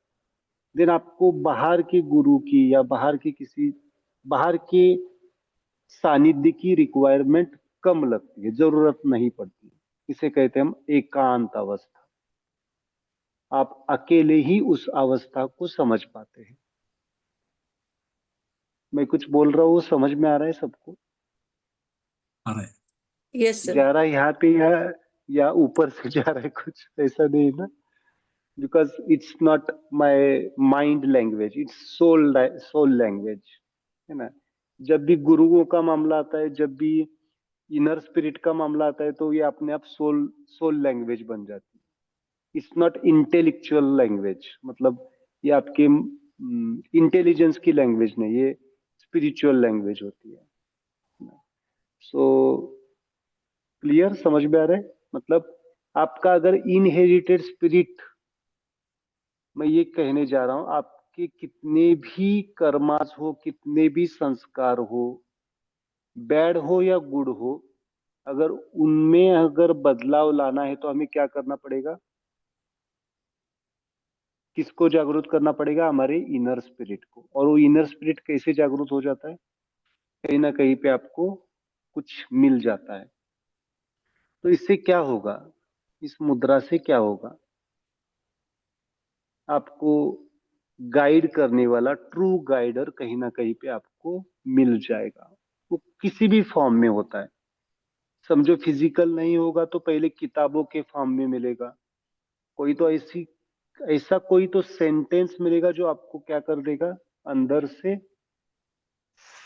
[SPEAKER 1] देन आपको बाहर के गुरु की या बाहर के किसी, बाहर के सानिध्य की रिक्वायरमेंट कम लगती है, जरूरत नहीं पड़ती। इसे कहते हैं हम एकांत अवस्था। आप अकेले ही उस अवस्था को समझ पाते हैं। मैं कुछ बोल रहा हूँ, समझ में आ रहा है सबको?
[SPEAKER 2] आ रहा है।
[SPEAKER 3] Yes sir.
[SPEAKER 1] जा रहा है यहाँ पे, या ऊपर से जा रहा है कुछ, ऐसा नहीं ना? Because it's not my mind language, it's soul language, है ना? जब भी गुरुओं का मामला आता है, जब भी इनर स्पिरिट का मामला आता है, तो ये अपने आप सोल सोल लैंग्वेज बन जाती है। इट्स नॉट इंटेलेक्चुअल लैंग्वेज, मतलब ये आपके इंटेलिजेंस की लैंग्वेज नहीं, ये स्पिरिचुअल लैंग्वेज होती है। सो क्लियर, समझ में आ रहा है? मतलब आपका अगर इनहेरिटेड स्पिरिट, मैं ये कहने जा रहा हूं, आपके कितने भी कर्मास हो, कितने भी संस्कार हो, बैड हो या गुड हो, अगर उनमें अगर बदलाव लाना है तो हमें क्या करना पड़ेगा? किसको जागरूक करना पड़ेगा? हमारे इनर स्पिरिट को। और वो इनर स्पिरिट कैसे जागरूक हो जाता है? कहीं ना कहीं पे आपको कुछ मिल जाता है। तो इससे क्या होगा? इस मुद्रा से क्या होगा? आपको गाइड करने वाला ट्रू गाइडर कहीं ना कहीं पे आपको मिल जाएगा। वो किसी भी फॉर्म में होता है। समझो फिजिकल नहीं होगा तो पहले किताबों के फॉर्म में मिलेगा। कोई तो ऐसा कोई तो सेंटेंस मिलेगा जो आपको क्या कर देगा अंदर से?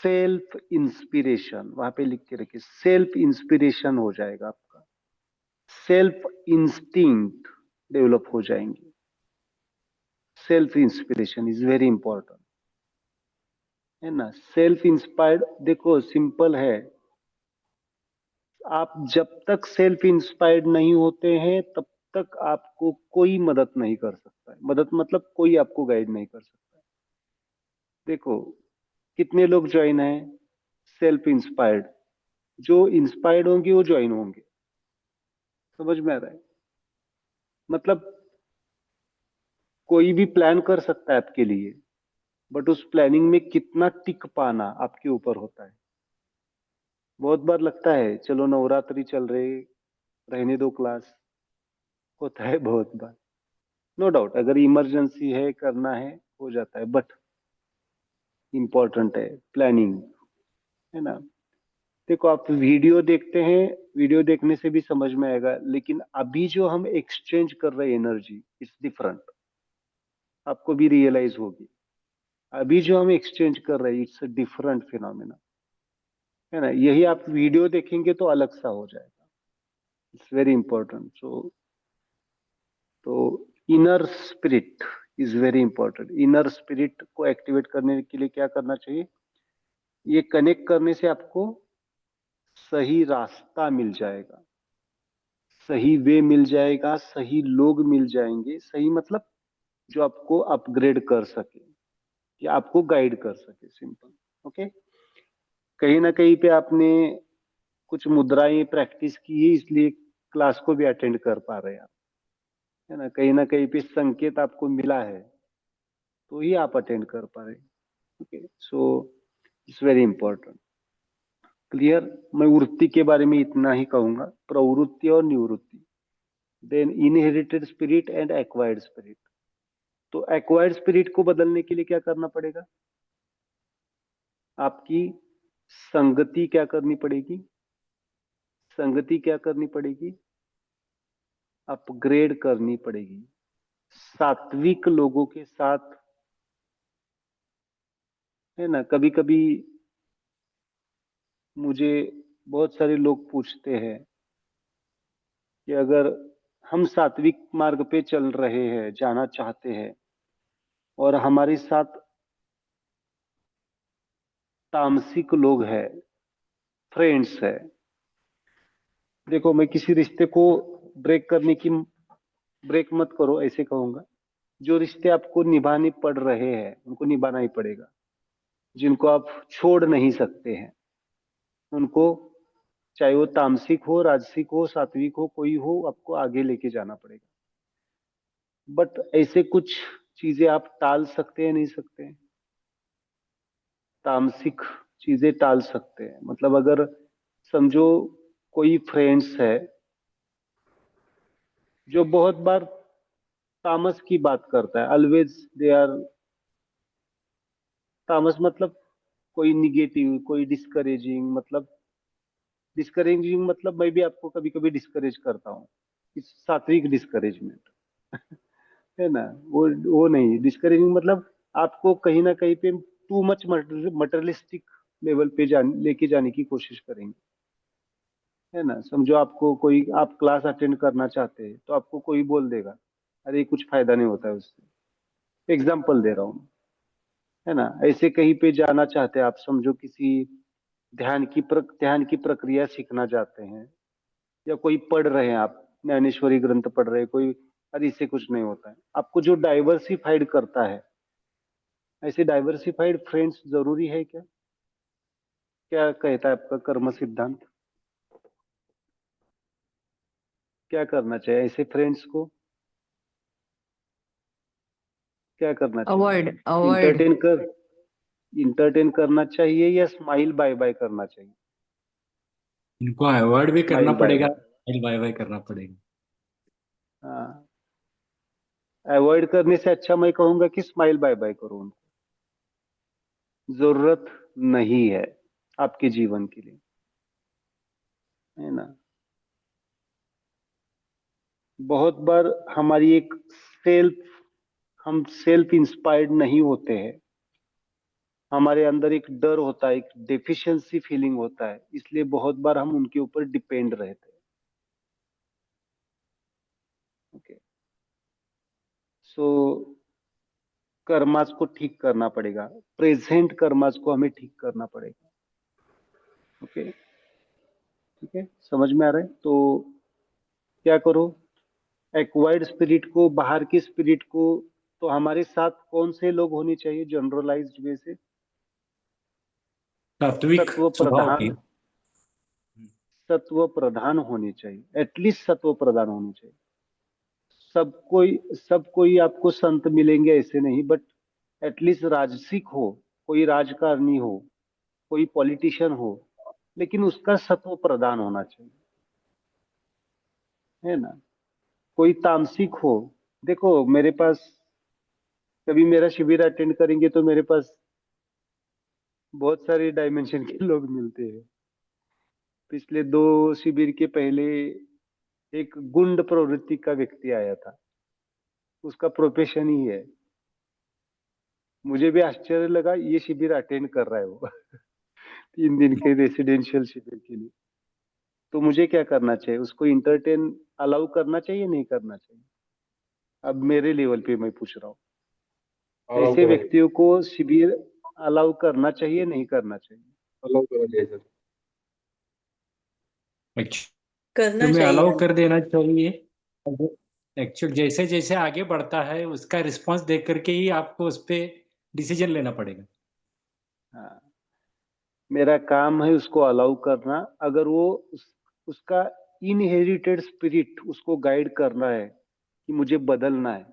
[SPEAKER 1] सेल्फ इंस्पिरेशन, वहां पे लिख के रखिए, सेल्फ इंस्पिरेशन हो जाएगा आपका। सेल्फ इंस्टिंक्ट डेवलप हो जाएंगे। Self inspiration is very important, है ना। सेल्फ इंस्पायर्ड, देखो सिंपल है। आप जब तक सेल्फ इंस्पायर्ड नहीं होते हैं तब तक आपको कोई मदद नहीं कर सकता है। मदद मतलब कोई आपको गाइड नहीं कर सकता है। देखो कितने लोग ज्वाइन हैं सेल्फ इंस्पायर्ड, जो इंस्पायर्ड होंगे वो ज्वाइन होंगे। समझ में आ रहा है? मतलब कोई भी प्लान कर सकता है आपके लिए, बट उस प्लानिंग में कितना टिक पाना आपके ऊपर होता है। बहुत बार लगता है चलो नवरात्रि चल रहे, रहने दो क्लास, होता है बहुत बार। नो डाउट अगर इमरजेंसी है करना है हो जाता है, बट इंपॉर्टेंट है प्लानिंग, है ना। देखो आप वीडियो देखते हैं, वीडियो देखने से भी समझ में आएगा, लेकिन अभी जो हम एक्सचेंज कर रहे हैं एनर्जी इट्स डिफरेंट। आपको भी रियलाइज होगी अभी जो हम एक्सचेंज कर रहे हैं इट्स अ डिफरेंट फिनोमेना, है ना। यही आप वीडियो देखेंगे तो अलग सा हो जाएगा। It's very important. तो inner spirit is very important. Inner spirit को एक्टिवेट करने के लिए क्या करना चाहिए? ये कनेक्ट करने से आपको सही रास्ता मिल जाएगा, सही वे मिल जाएगा, सही लोग मिल जाएंगे। सही मतलब जो आपको अपग्रेड कर सके या आपको गाइड कर सके, सिंपल। ओके। कहीं ना कहीं पे आपने कुछ मुद्राएं प्रैक्टिस की है इसलिए क्लास को भी अटेंड कर पा रहे हैं आप, है ना कहीं पे संकेत आपको मिला है तो ही आप अटेंड कर पा रहे हैं। Okay, so it's very important. Clear? मैं वृत्ति के बारे में इतना ही कहूंगा, प्रवृत्ति और निवृत्ति, then inherited spirit and acquired spirit. तो एक्वायर्ड स्पिरिट को बदलने के लिए क्या करना पड़ेगा? आपकी संगति क्या करनी पड़ेगी? संगति क्या करनी पड़ेगी? अपग्रेड करनी पड़ेगी। सात्विक लोगों के साथ, है ना। कभी कभी मुझे बहुत सारे लोग पूछते हैं कि अगर हम सात्विक मार्ग पे चल रहे हैं, जाना चाहते हैं, और हमारे साथ तामसिक लोग हैं, फ्रेंड्स है। देखो मैं किसी रिश्ते को ब्रेक करने की, ब्रेक मत करो ऐसे कहूंगा। जो रिश्ते आपको निभाने पड़ रहे हैं उनको निभाना ही पड़ेगा। जिनको आप छोड़ नहीं सकते हैं उनको, चाहे वो तामसिक हो, राजसिक हो, सात्विक हो, कोई हो, आपको आगे लेके जाना पड़ेगा। बट ऐसे कुछ चीजें आप टाल सकते हैं, नहीं सकते हैं? तामसिक चीजें टाल सकते हैं। मतलब अगर समझो कोई फ्रेंड्स है जो बहुत बार तामस की बात करता है, ऑलवेज दे आर तामस, मतलब कोई निगेटिव, कोई डिस्करेजिंग, मतलब डिस्करेजिंग मतलब मैं भी आपको कभी कभी डिस्करेज करता हूँ, इस सात्विक डिस्करेजमेंट, है ना। वो नहीं डिस्करेजिंग, मतलब आपको कहीं ना कहीं पे टू मच मटेरियलिस्टिक लेवल पे लेके जाने की कोशिश करेंगे, है ना। समझो आपको कोई, आप क्लास अटेंड करना चाहते हैं तो आपको कोई बोल देगा अरे कुछ फायदा नहीं होता है उससे। एग्जाम्पल दे रहा हूँ, है ना। ऐसे कहीं पे जाना चाहते हैं आप, समझो किसी ध्यान की प्रक्रिया सीखना चाहते हैं, या कोई पढ़ रहे हैं आप, ज्ञानेश्वरी ग्रंथ पढ़ रहे हैं कोई, अरे इससे कुछ नहीं होता है। आपको जो डाइवर्सिफाइड करता है, ऐसे डाइवर्सिफाइड फ्रेंड्स जरूरी है क्या? क्या कहता है आपका कर्म सिद्धांत? क्या करना चाहिए ऐसे फ्रेंड्स को? क्या करना चाहिए?
[SPEAKER 4] अवॉइड अवॉइड
[SPEAKER 1] इंटरटेन कर इंटरटेन करना चाहिए या स्माइल बाय बाय करना चाहिए?
[SPEAKER 2] इनको अवॉइड भी करना
[SPEAKER 1] स्माइल बाय
[SPEAKER 2] पड़ेगा,
[SPEAKER 1] बाय।
[SPEAKER 2] बाय बाय करना पड़ेगा।
[SPEAKER 1] हाँ, अवॉइड करने से अच्छा मैं कहूंगा कि स्माइल बाय बाय करो उनको। जरूरत नहीं है आपके जीवन के लिए, है ना। बहुत बार हमारी एक सेल्फ हम सेल्फ इंस्पायर्ड नहीं होते हैं। हमारे अंदर एक डर होता है, एक डेफिशिएंसी फीलिंग होता है, इसलिए बहुत बार हम उनके ऊपर डिपेंड रहते हैं। ओके, सो कर्मास को ठीक करना पड़ेगा, प्रेजेंट कर्मास को हमें ठीक करना पड़ेगा। ओके, ठीक है, समझ में आ रहा है? तो क्या करो, एक्वायर्ड स्पिरिट को, बाहर की स्पिरिट को, तो हमारे साथ कौन से लोग होने चाहिए जनरलाइज्ड वे से?
[SPEAKER 2] सात्विक
[SPEAKER 1] सत्व
[SPEAKER 2] स्वभाव की।
[SPEAKER 1] प्रधान, सत्व प्रधान होनी चाहिए, एटलीस्ट सत्व प्रधान होनी चाहिए। सब कोई आपको संत मिलेंगे ऐसे नहीं, बट एटलीस्ट राजसिक हो, कोई राजकारणी हो, कोई पॉलिटिशियन हो, लेकिन उसका सत्व प्रधान होना चाहिए, है ना। कोई तामसिक हो, देखो मेरे पास, कभी मेरा शिविर अटेंड करेंगे तो मेरे पास बहुत सारे डायमेंशन के लोग मिलते हैं। पिछले 2 शिविर के पहले एक गुंड प्रवृत्ति का व्यक्ति आया था, उसका प्रोफेशन ही है। मुझे भी आश्चर्य लगा, ये शिविर अटेंड कर रहा है वो 3 दिन के रेसिडेंशियल शिविर के लिए। तो मुझे क्या करना चाहिए, उसको इंटरटेन अलाउ करना चाहिए, नहीं करना चाहिए? अब मेरे लेवल पे मैं पूछ रहा हूँ,
[SPEAKER 5] अलाउ
[SPEAKER 1] ऐसे
[SPEAKER 5] करना चाहिए।
[SPEAKER 1] व्यक्तियों को शिविर अलाउ करना चाहिए, नहीं करना चाहिए?
[SPEAKER 5] अलाउ करना चाहिए सर।
[SPEAKER 6] करना
[SPEAKER 2] में
[SPEAKER 6] चाहिए।
[SPEAKER 2] अलाउ कर देना चाहिए। एक्चुअल जैसे जैसे आगे बढ़ता है उसका रिस्पांस देख करके ही आपको उस पर डिसीजन लेना पड़ेगा।
[SPEAKER 1] हाँ, मेरा काम है उसको अलाउ करना। अगर वो उसका इनहेरिटेड स्पिरिट उसको गाइड करना है कि मुझे बदलना है,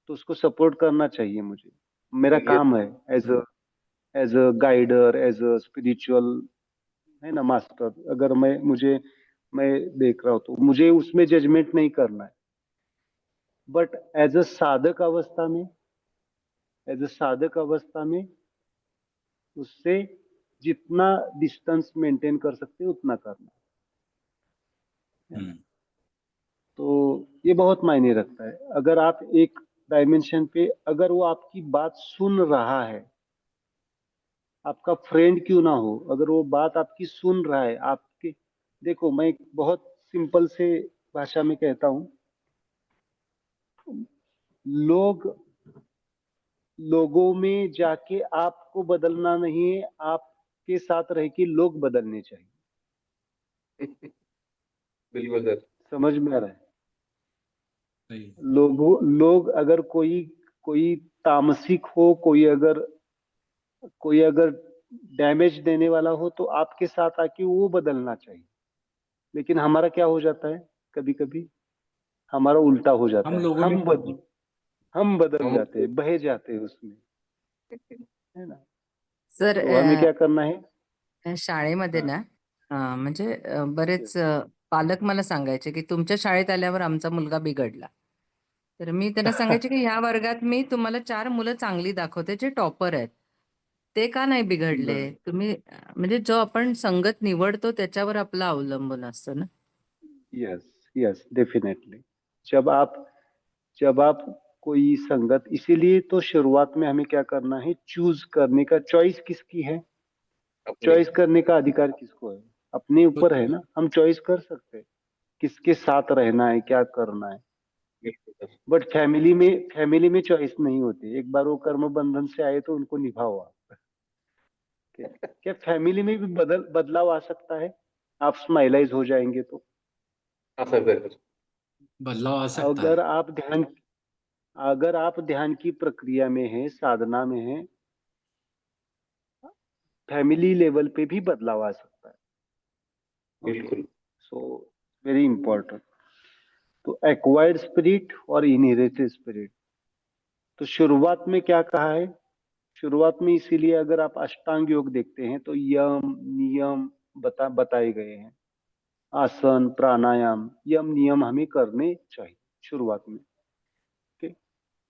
[SPEAKER 1] तो उसको सपोर्ट करना चाहिए मुझे। मेरा
[SPEAKER 5] ये
[SPEAKER 1] काम है as a guider, as a spiritual, है ना, मास्टर। अगर मैं देख रहा हूँ तो मुझे उसमें जजमेंट नहीं करना है, बट एज अ साधक अवस्था में, एज अ साधक अवस्था में उससे जितना डिस्टेंस मेंटेन कर सकते हैं उतना करना है ना। तो ये बहुत मायने रखता है। अगर आप एक डायमेंशन पे, अगर वो आपकी बात सुन रहा है, आपका फ्रेंड क्यों ना हो, अगर वो बात आपकी सुन रहा है, आपके, देखो मैं एक बहुत सिंपल से भाषा में कहता हूँ, लोग लोगों में जाके आपको बदलना नहीं है, आपके साथ रह के लोग बदलने चाहिए।
[SPEAKER 5] बिल्कुल सर।
[SPEAKER 1] समझ में आ रहा है?
[SPEAKER 2] सही।
[SPEAKER 1] लोग अगर कोई कोई तामसिक हो, कोई अगर डैमेज देने वाला हो, तो आपके साथ आके वो बदलना चाहिए। लेकिन हमारा क्या हो जाता है, कभी कभी हमारा उल्टा हो जाता
[SPEAKER 2] हम
[SPEAKER 1] है,
[SPEAKER 2] लोगों में
[SPEAKER 1] हम बदल
[SPEAKER 5] हम
[SPEAKER 1] जाते हैं, बह जाते हैं उसमें, है ना।
[SPEAKER 4] सर
[SPEAKER 1] तो हमें क्या करना है?
[SPEAKER 4] शाळेमध्ये
[SPEAKER 1] हाँ,
[SPEAKER 4] ना म्हणजे बरेच पालक मला सांगायचे की तुमच्या शाळेत आल्यावर आमचा मुलगा बिघडला. तर मी त्यांना सांगायचे की ह्या वर्गात मी तुम्हाला 4 मुलं चांगली दाखवते जे टॉपर आहेत. ते का नाही बिघडले?
[SPEAKER 1] बरोबर.
[SPEAKER 4] तुम्ही म्हणजे जो आपण संगत निवडतो त्याच्यावर आपलं अवलंबून असतं ना.
[SPEAKER 1] Yes, yes, definitely. जब आप जब आप कोई संगत, इसीलिए तो शुरुआत में हमें क्या करना है, चूज करने का, चॉइस किसकी है?
[SPEAKER 5] अपनी।
[SPEAKER 1] चॉइस करने का अधिकार किसको है? अपने ऊपर है ना। हम चॉइस कर सकते हैं किसके साथ रहना है, क्या करना है।
[SPEAKER 5] बिल्कुल सर।
[SPEAKER 1] बट फैमिली में चॉइस नहीं होती। एक बार वो कर्म बंधन से आए तो उनको निभाओ आप। क्या फैमिली में भी बदलाव आ सकता है? आप स्माइलाइज हो जाएंगे तो।
[SPEAKER 5] आ सकता है सर।
[SPEAKER 2] बदलाव आ सकता
[SPEAKER 1] अगर
[SPEAKER 2] है।
[SPEAKER 1] आप ध्यान अगर आप ध्यान की प्रक्रिया में हैं, साधना में हैं, फैमिली लेवल पे भी बदलाव आ सकता है।
[SPEAKER 5] बिल्कुल।
[SPEAKER 1] So very important. तो एक्वायर्ड स्पिरिट और इनहेरिटेड स्पिरिट, तो शुरुआत में क्या कहा है? शुरुआत में इसीलिए अगर आप अष्टांग योग देखते हैं तो यम नियम बताए गए हैं। आसन प्राणायाम यम नियम हमें करने चाहिए शुरुआत में। ठीक,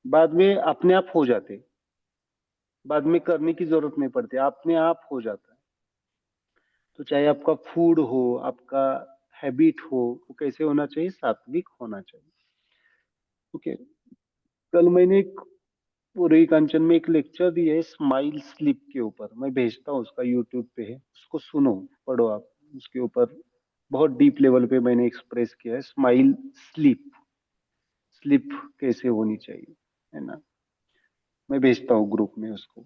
[SPEAKER 1] बाद में अपने आप हो जाते, बाद में करने की जरूरत नहीं पड़ती, अपने आप हो जाता है। तो चाहे आपका फूड हो, आपका हैबिट हो, वो कैसे होना चाहिए? सात्विक होना चाहिए। ओके, कल मैंने एक पूरे कांचन में एक लेक्चर दिया है स्माइल स्लीप के ऊपर, मैं भेजता हूँ, उसका यूट्यूब पे है, उसको सुनो पढ़ो आप। उसके ऊपर बहुत डीप लेवल पे मैंने एक्सप्रेस किया है स्माइल स्लीप, स्लीप कैसे होनी चाहिए, है ना। मैं भेजता हूँ ग्रुप में उसको।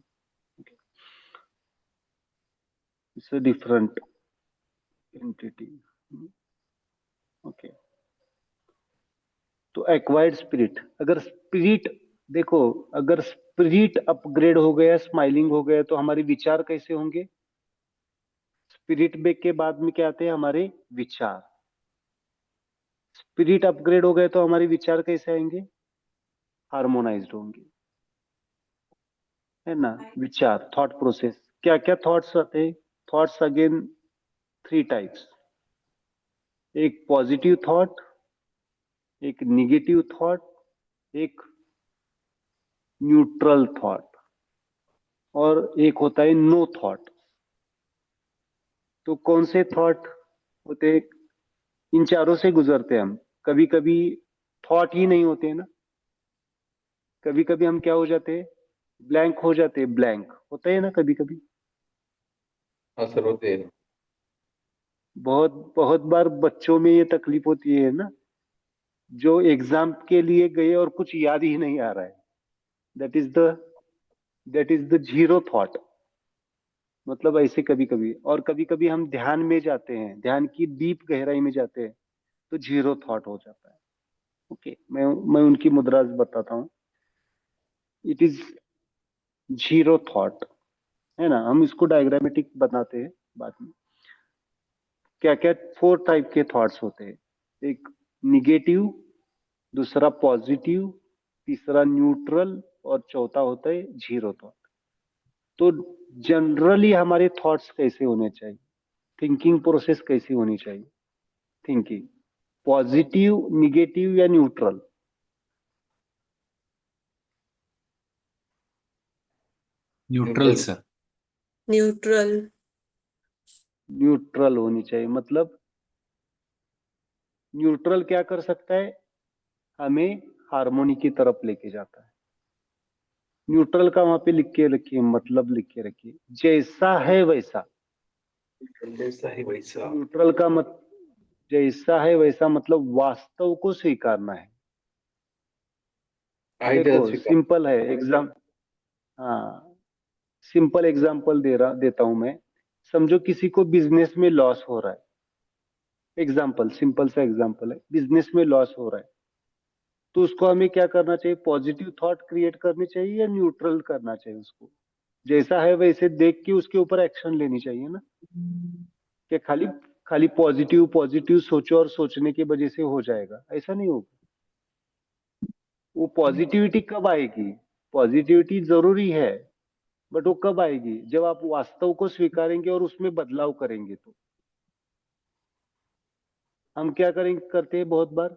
[SPEAKER 1] It's a different entity. Okay, तो एक्वायर्ड स्पिरिट, अगर स्पिरिट देखो, अगर स्पिरिट अपग्रेड हो गया, स्माइलिंग हो गया, तो हमारे विचार कैसे होंगे? स्पिरिट बेक के बाद में क्या आते हैं? हमारे विचार। स्पिरिट अपग्रेड हो गए तो हमारे विचार कैसे आएंगे? हार्मोनाइज्ड होंगे, है ना। विचार, थॉट प्रोसेस, क्या क्या थॉट्स आते हैं? थॉट्स अगेन 3 टाइप्स, एक पॉजिटिव थॉट, एक निगेटिव थॉट, एक न्यूट्रल थॉट, और एक होता है नो थॉट। तो कौन से थॉट होते हैं? इन चारों से गुजरते हैं हम। कभी कभी थॉट ही नहीं होते हैं ना, कभी कभी हम क्या हो जाते हैं? ब्लैंक हो जाते हैं, ब्लैंक होता है ना कभी कभी।
[SPEAKER 5] हाँ सर, होते हैं।
[SPEAKER 1] बहुत बहुत बार बच्चों में ये तकलीफ होती है ना, जो एग्जाम के लिए गए और कुछ याद ही नहीं आ रहा है। That is the zero thought. मतलब ऐसे कभी कभी, और कभी कभी हम ध्यान में जाते हैं, ध्यान की डीप गहराई में जाते हैं, तो जीरो थॉट हो जाता है। ओके, मैं उनकी मुद्रा बताता हूँ। इट इज जीरो थॉट, है ना। हम इसको डायग्रामेटिक बनाते हैं बाद में। क्या क्या 4 टाइप के थॉट्स होते हैं? एक निगेटिव, दूसरा पॉजिटिव, तीसरा न्यूट्रल, और चौथा होता है जीरो थॉट। तो जनरली हमारे थॉट्स कैसे होने चाहिए? थिंकिंग प्रोसेस कैसी होनी चाहिए? थिंकिंग पॉजिटिव, निगेटिव या neutral?
[SPEAKER 2] Neutral sir.
[SPEAKER 6] Neutral.
[SPEAKER 1] Neutral होनी चाहिए। मतलब न्यूट्रल क्या कर सकता है? हमें हार्मोनी की तरफ लेके जाता है। न्यूट्रल का वहां पे लिख के रखिए, मतलब लिख के रखिए, जैसा है वैसा।
[SPEAKER 5] जैसा है वैसा।
[SPEAKER 1] न्यूट्रल का मत जैसा है वैसा मतलब वास्तव को स्वीकारना है। देखो
[SPEAKER 5] आइडियल स्वीकार।
[SPEAKER 1] सिंपल है एग्जाम, हाँ, सिंपल एग्जांपल देता हूं मैं। समझो किसी को बिजनेस में लॉस हो रहा है, एग्जांपल, सिंपल सा एग्जांपल है, बिजनेस में लॉस हो रहा है, तो उसको हमें क्या करना चाहिए? पॉजिटिव थॉट क्रिएट करनी चाहिए या न्यूट्रल करना चाहिए? उसको जैसा है वैसे देख के उसके ऊपर एक्शन लेनी चाहिए ना। कि खाली खाली पॉजिटिव पॉजिटिव सोचो और सोचने की वजह से हो जाएगा, ऐसा नहीं होगा। वो पॉजिटिविटी कब आएगी? पॉजिटिविटी जरूरी है, बट वो कब आएगी? जब आप वास्तव को स्वीकारेंगे और उसमें बदलाव करेंगे। तो हम क्या करते हैं बहुत बार?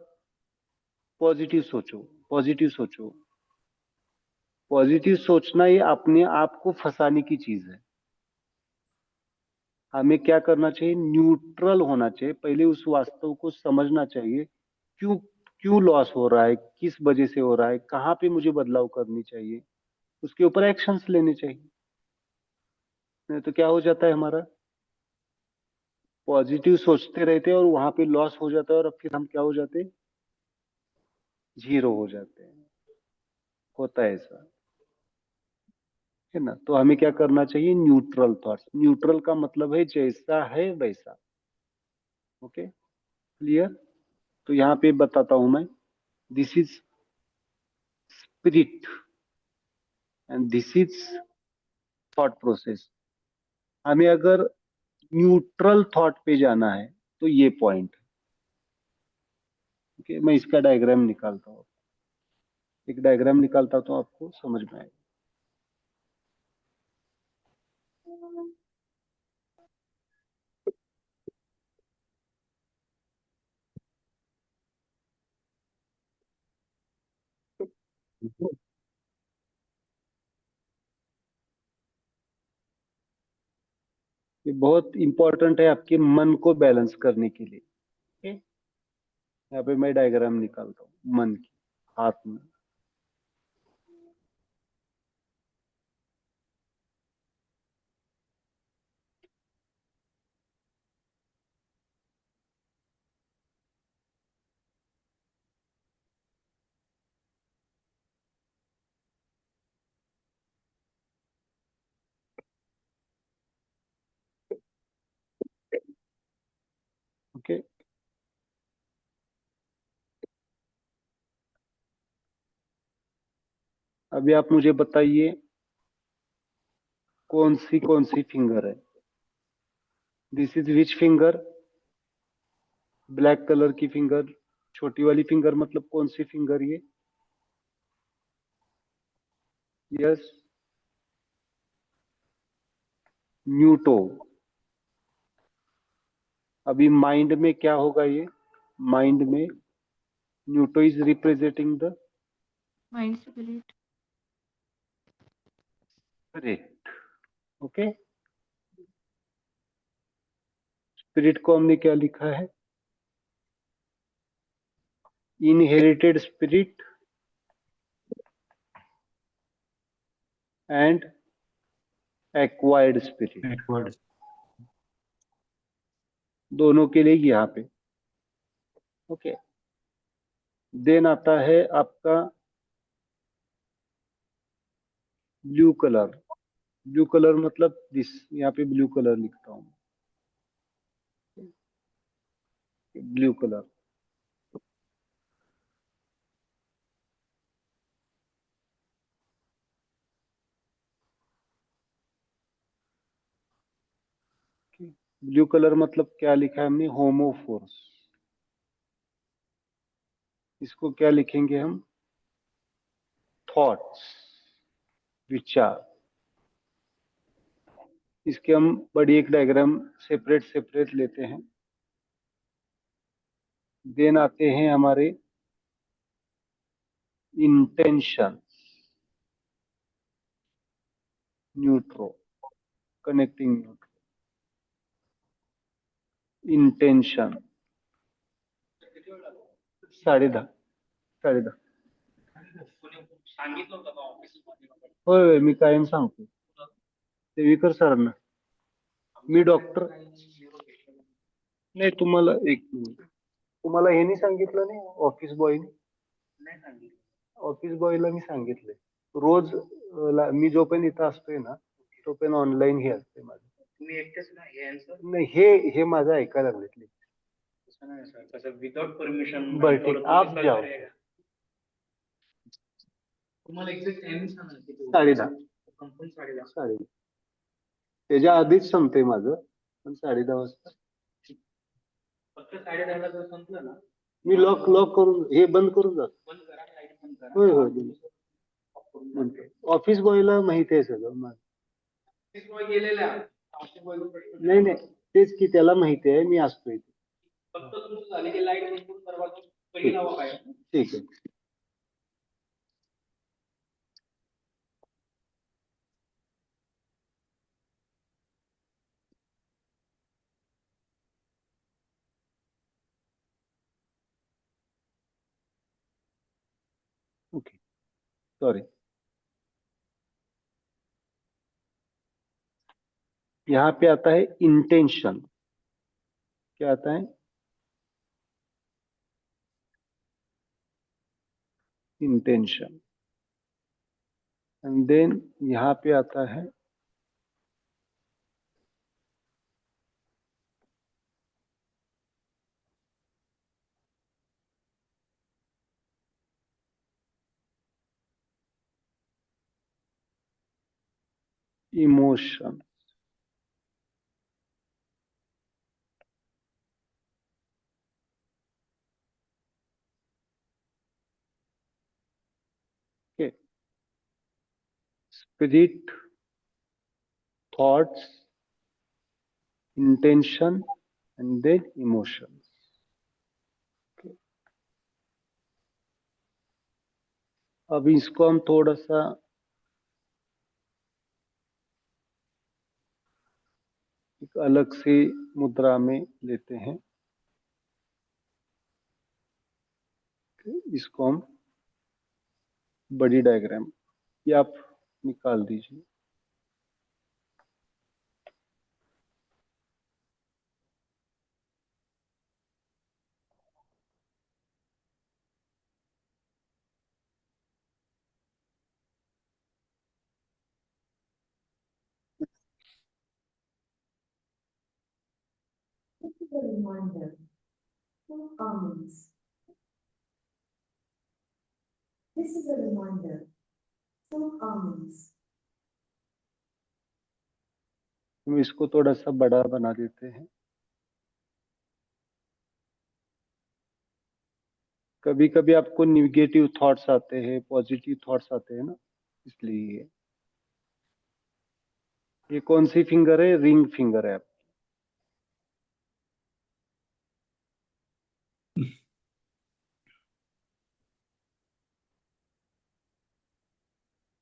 [SPEAKER 1] पॉजिटिव सोचो, पॉजिटिव सोचो। पॉजिटिव सोचना ये अपने आप को फंसाने की चीज है। हमें क्या करना चाहिए? न्यूट्रल होना चाहिए, पहले उस वास्तव को समझना चाहिए। क्यों क्यों लॉस हो रहा है, किस वजह से हो रहा है, कहाँ पे मुझे बदलाव करनी चाहिए, उसके ऊपर एक्शंस लेने चाहिए। नहीं तो क्या हो जाता है हमारा? पॉजिटिव सोचते रहते हैं और वहां पे लॉस हो जाता है, और फिर हम क्या हो जाते हैं? जीरो हो जाते हैं। होता है ऐसा, है ना। तो हमें क्या करना चाहिए? Neutral thoughts. न्यूट्रल का मतलब है जैसा है वैसा। Okay, clear. तो यहाँ पे बताता हूं मैं, this is spirit and this is thought process. हमें अगर न्यूट्रल थॉट पे जाना है तो ये पॉइंट है। मैं इसका डायग्राम निकालता हूँ, एक डायग्राम निकालता हूँ तो आपको समझ में आएगा। ये बहुत इंपॉर्टेंट है आपके मन को बैलेंस करने के लिए। ओके, यहाँ पे मैं डायग्राम निकालता हूँ मन की, हाथ में। ओके, अभी आप मुझे बताइए कौन सी फिंगर है। This is which finger? Black colour की फिंगर, छोटी वाली फिंगर, मतलब कौन सी फिंगर ये? यस, न्यूटो। अभी माइंड में क्या होगा ये? माइंड में न्यूटो is representing the
[SPEAKER 3] mind spirit.
[SPEAKER 1] Spirit. Okay, spirit को हमने क्या लिखा है? Inherited spirit and acquired spirit,
[SPEAKER 2] backward.
[SPEAKER 1] दोनों के लिए यहाँ पे। ओके, देन आता है आपका ब्लू कलर। ब्लू कलर मतलब दिस, यहाँ पे ब्लू कलर लिखता हूँ, ब्लू कलर। ब्लू कलर मतलब क्या लिखा है हमने? होमोफोर्स। इसको क्या लिखेंगे हम? थॉट्स, विचार। इसके हम बड़ी एक डायग्राम सेपरेट सेपरेट लेते हैं। देन आते हैं हमारे इंटेंशन, न्यूट्रो, कनेक्टिंग न्यूट्रो, इंटेंशन। 10:30, 10:30. होय होय, मी कायम सांगतो देवीकर सरांना, मी डॉक्टर नाही। तुम्हाला एक मिनिट, तुम्हाला हे नाही सांगितलं नाही ऑफिस बॉयने? ऑफिस बॉयला मी सांगितलंय रोज मी जोपर्यंत इथं असतोय ना तोपर्यंत ऑनलाईन हे असते माझं।
[SPEAKER 7] तुम्ही एकटेच ना हे answer?
[SPEAKER 1] नाही, हे माझं ऐकायला लागले।
[SPEAKER 7] तसं नाही sir. तसं without permission
[SPEAKER 1] बरं
[SPEAKER 7] नाही,
[SPEAKER 1] ठीक,
[SPEAKER 7] थोडं
[SPEAKER 1] आप
[SPEAKER 7] police
[SPEAKER 1] जाओ।
[SPEAKER 7] वगैरे आहे का? तुम्हाला exact timing सांगा ना किती?
[SPEAKER 1] 10:30.
[SPEAKER 7] Confirm 10:30.
[SPEAKER 1] 10:30. त्याच्या आधीच संपते माझं, पण 10:30 वाजता
[SPEAKER 7] फक्त 10:30 ला जर संपलं ना,
[SPEAKER 1] मी लॉक करून हे बंद करून जातो।
[SPEAKER 7] बंद करा, light बंद करा.
[SPEAKER 1] होय होय, ऑफिस बॉयला माहिती आहे सगळं माझं।
[SPEAKER 7] Office boy गेलेला आहे. Office boy ला प्रश्न
[SPEAKER 1] नाही नाही, तेच की त्याला माहिती आहे मी असतोय इथे।
[SPEAKER 7] फक्त तुमचं झालं की लाईट बंद करून सर्वात पहिली नावं काय?
[SPEAKER 1] ठीक आहे। Okay, sorry. यहाँ पे आता है इंटेंशन। क्या आता है? इंटेंशन। एंड देन यहाँ पे आता है emotion. spirit, thoughts, intention, and then emotions. Okay. अब इसको हम थोड़ा सा एक अलग से मुद्रा में लेते हैं। इसको हम बड़ी डायग्राम, ये आप निकाल दीजिए।
[SPEAKER 8] This is a reminder. Two almonds. This is a reminder. Two almonds.
[SPEAKER 1] हम इसको थोड़ा सा बड़ा बना देते हैं। कभी कभी आपको निगेटिव थॉट्स आते हैं, पॉजिटिव थॉट्स आते हैं ना, इसलिए ये कौन सी फिंगर है? रिंग फिंगर है।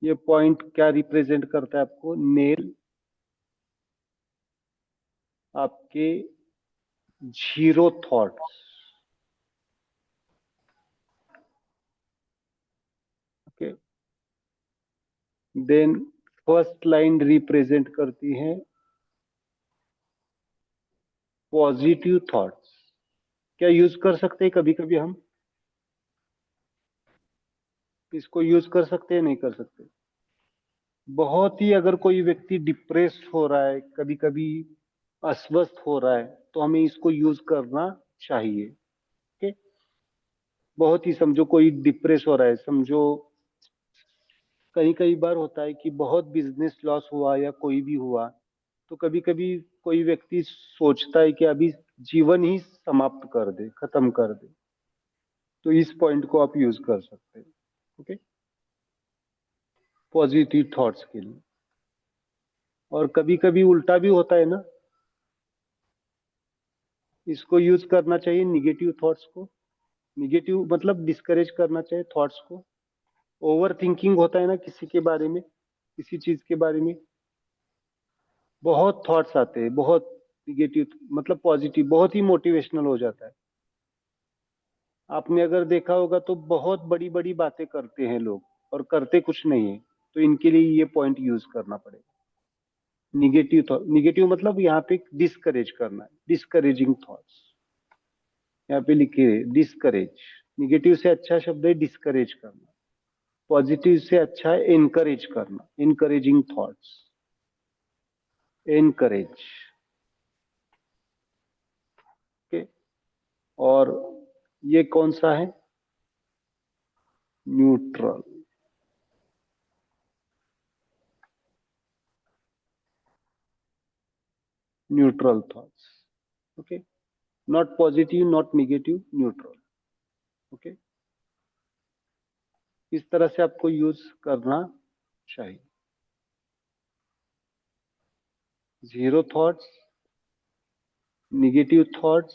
[SPEAKER 1] ये पॉइंट क्या रिप्रेजेंट करता है आपको? नेल आपके zero thoughts. Okay, then first line represent करती है पॉजिटिव थॉट्स। क्या यूज कर सकते हैं? कभी कभी हम इसको यूज कर सकते हैं, नहीं कर सकते? बहुत ही, अगर कोई व्यक्ति डिप्रेस्ड हो रहा है, कभी कभी अस्वस्थ हो रहा है, तो हमें इसको यूज करना चाहिए। ओके, बहुत ही, समझो कोई डिप्रेस हो रहा है, समझो कई कई बार होता है कि बहुत बिजनेस लॉस हुआ या कोई भी हुआ, तो कभी कभी कोई व्यक्ति सोचता है कि अभी जीवन ही समाप्त कर दे, खत्म कर दे, तो इस पॉइंट को आप यूज कर सकते हैं। ओके, पॉजिटिव थॉट्स के लिए। और कभी कभी उल्टा भी होता है ना, इसको यूज करना चाहिए निगेटिव थॉट्स को। निगेटिव मतलब डिस्करेज करना चाहिए थॉट्स को। ओवर थिंकिंग होता है ना किसी के बारे में, किसी चीज के बारे में, बहुत थॉट्स आते हैं, बहुत निगेटिव मतलब पॉजिटिव, बहुत ही मोटिवेशनल हो जाता है। आपने अगर देखा होगा तो बहुत बड़ी बड़ी बातें करते हैं लोग और करते कुछ नहीं है, तो इनके लिए ये पॉइंट यूज करना पड़ेगा। निगेटिव थॉट, निगेटिव मतलब यहाँ पे डिस्करेज करना है, डिस्करेजिंग थॉट्स। यहाँ पे लिखे डिस्करेज। निगेटिव से अच्छा शब्द है डिस्करेज करना। पॉजिटिव से अच्छा है एनकरेज करना, एनकरेजिंग थॉट्स, एनकरेज। ओके, और ये कौन सा है? Neutral. Neutral thoughts. Okay, not positive, not negative, neutral. Okay, इस तरह से आपको यूज करना चाहिए। Zero thoughts, negative thoughts,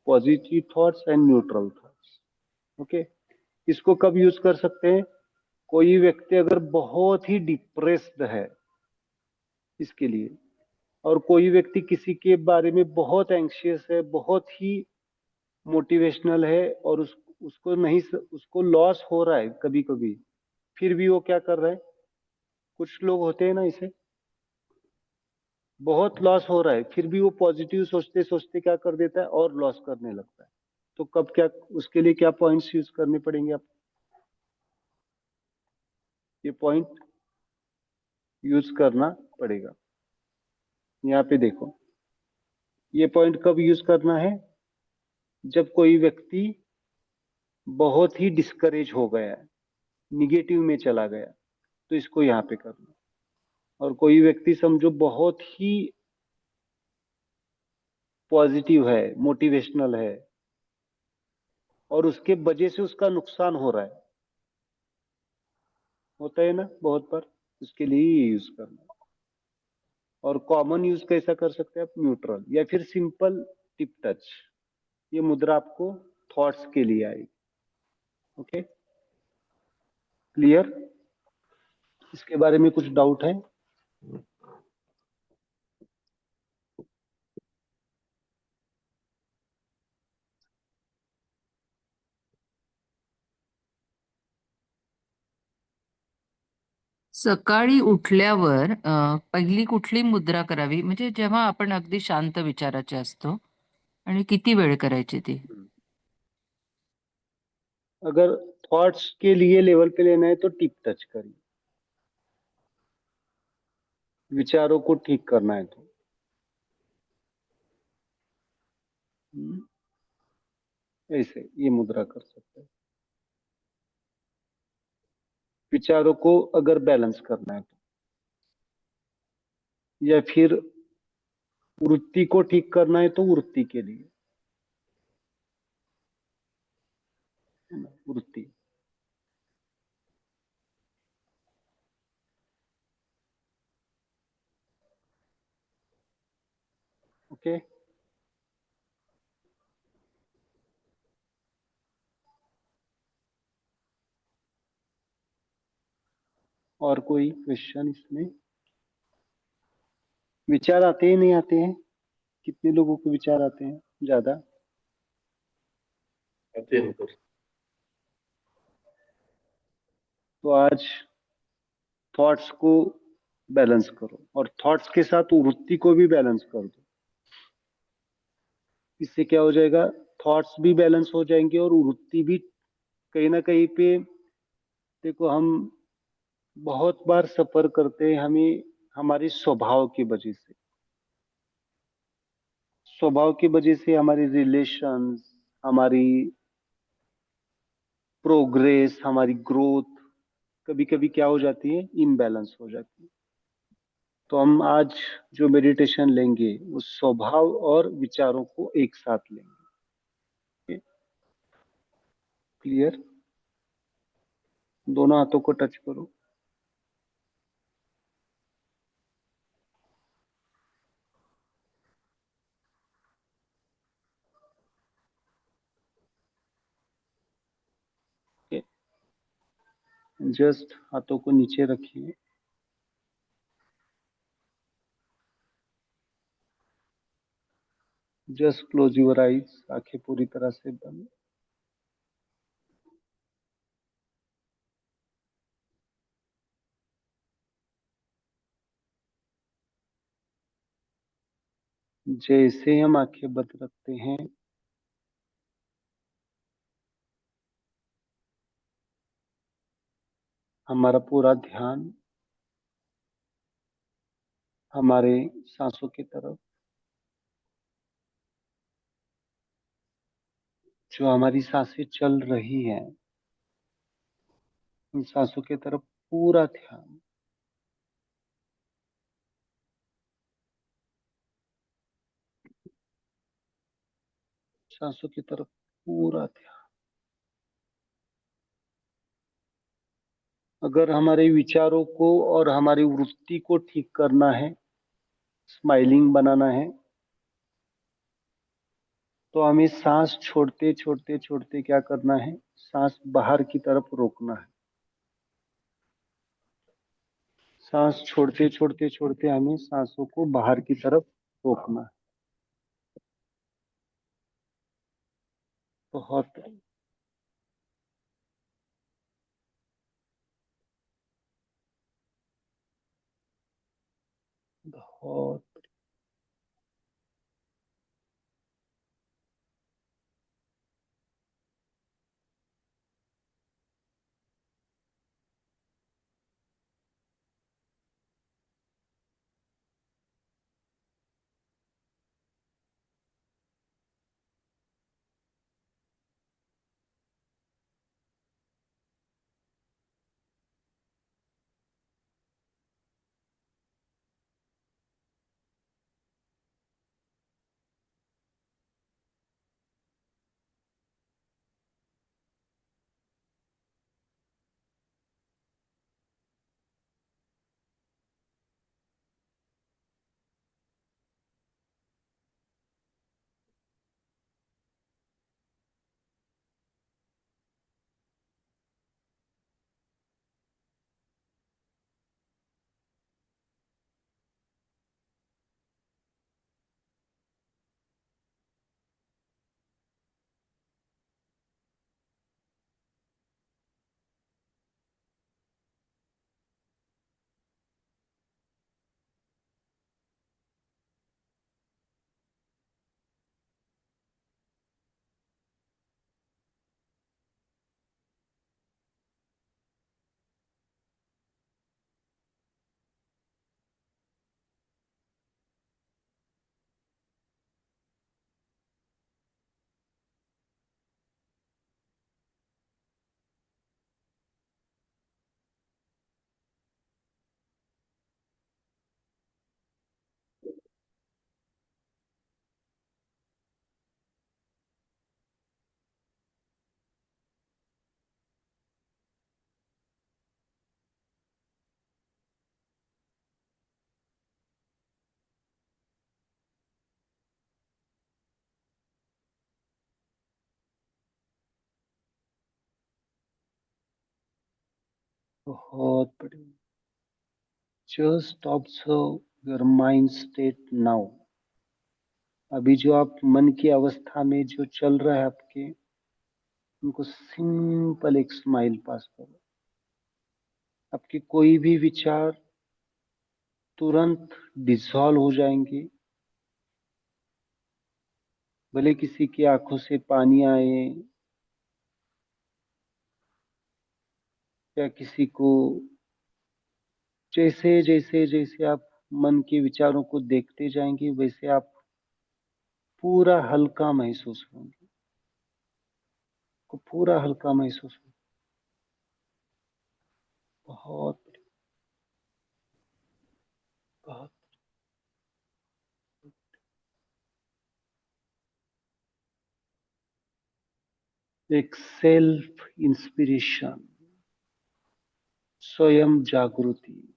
[SPEAKER 1] positive thoughts and neutral thoughts. Okay, इसको कब यूज कर सकते हैं? कोई व्यक्ति अगर बहुत ही डिप्रेस्ड है, इसके लिए। और कोई व्यक्ति किसी के बारे में बहुत एंग्शियस है, बहुत ही मोटिवेशनल है, और उसको नहीं, उसको लॉस हो रहा है कभी कभी, फिर भी वो क्या कर रहा है? कुछ लोग होते हैं ना, इसे बहुत लॉस हो रहा है, फिर भी वो पॉजिटिव सोचते सोचते क्या कर देता है? और लॉस करने लगता है। तो कब क्या, उसके लिए क्या पॉइंट्स यूज करने पड़ेंगे आप? ये पॉइंट यूज करना पड़ेगा। यहाँ पे देखो, ये पॉइंट कब यूज करना है? जब कोई व्यक्ति बहुत ही डिस्करेज हो गया है, निगेटिव में चला गया, तो इसको यहाँ पे करना। और कोई व्यक्ति समझो बहुत ही पॉजिटिव है, मोटिवेशनल है, और उसके वजह से उसका नुकसान हो रहा है, होता है ना बहुत बार। उसके लिए ये यूज करना है। और कॉमन यूज कैसा कर सकते हैं आप? न्यूट्रल या फिर सिंपल टिप टच। ये मुद्रा आपको थॉट्स के लिए आएगी। Okay, clear? इसके बारे में कुछ डाउट है?
[SPEAKER 4] सकाळी उठल्यावर पहिली कुठली मुद्रा करावी, म्हणजे जेव्हा आपण अगदी शांत विचाराचे असतो, आणि किती वेळ करायची ती?
[SPEAKER 1] अगर थॉट्स के लिए लेवल पे लेना है तो टिप टच करिए, विचारों को ठीक करना है तो। ऐसे ये मुद्रा कर सकते हैं। विचारों को अगर बैलेंस करना है तो, या फिर वृत्ति को ठीक करना है तो वृत्ति के लिए, वृत्ति। ओके, और कोई क्वेश्चन इसमें? विचार आते हैं नहीं आते हैं? कितने लोगों को विचार आते हैं? ज्यादा?
[SPEAKER 5] आते हैं ऊपर।
[SPEAKER 1] तो आज थॉट्स को बैलेंस करो और थॉट्स के साथ वृत्ति को भी बैलेंस कर दो। इससे क्या हो जाएगा? थॉट्स भी बैलेंस हो जाएंगे और वृत्ति भी कहीं ना कहीं पे। देखो, हम बहुत बार सफर करते हैं हमें हमारे स्वभाव की वजह से। स्वभाव की वजह से हमारी रिलेशंस, हमारी प्रोग्रेस, हमारी ग्रोथ कभी कभी क्या हो जाती है? इम्बैलेंस हो जाती है। तो हम आज जो मेडिटेशन लेंगे वो स्वभाव और विचारों को एक साथ लेंगे। क्लियर? दोनों हाथों को टच करो। जस्ट हाथों को नीचे रखिए। जस्ट क्लोज योर आईज, आंखें पूरी तरह से बंद। जैसे हम आंखें बंद रखते हैं, हमारा पूरा ध्यान हमारे सांसों की तरफ, जो हमारी सांसें चल रही हैं, उन सांसों की तरफ पूरा ध्यान। सांसों की तरफ पूरा ध्यान। अगर हमारे विचारों को और हमारी वृत्ति को ठीक करना है, स्माइलिंग बनाना है, तो हमें सांस छोड़ते छोड़ते छोड़ते क्या करना है? सांस बाहर की तरफ रोकना है। सांस छोड़ते छोड़ते छोड़ते हमें सांसों को बाहर की तरफ रोकना है। बहुत बहुत बहुत बढ़िया। Just observe your mind state now. अभी जो आप मन की अवस्था में जो चल रहा है आपके, उनको सिंपल एक स्माइल पास करो। आपके कोई भी विचार तुरंत डिसॉल्व हो जाएंगे। भले किसी की आंखों से पानी आए या किसी को, जैसे जैसे जैसे आप मन के विचारों को देखते जाएंगे वैसे आप पूरा हल्का महसूस होंगे, को पूरा हल्का महसूस होगा। बहुत बढ़िया, बहुत। एक सेल्फ इंस्पिरेशन, स्वयं जागृति,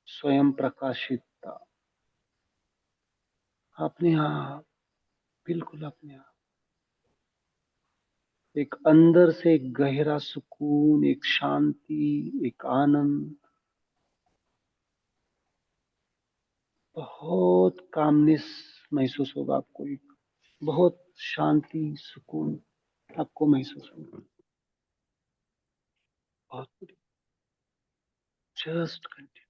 [SPEAKER 1] स्वयं प्रकाशितता, अपने आप, बिल्कुल अपने आप। एक अंदर से एक गहरा सुकून, एक शांति, एक आनंद, बहुत कामनेस महसूस होगा आपको। एक बहुत शांति, सुकून आपको महसूस होगा। बहुत बढ़िया। Just continue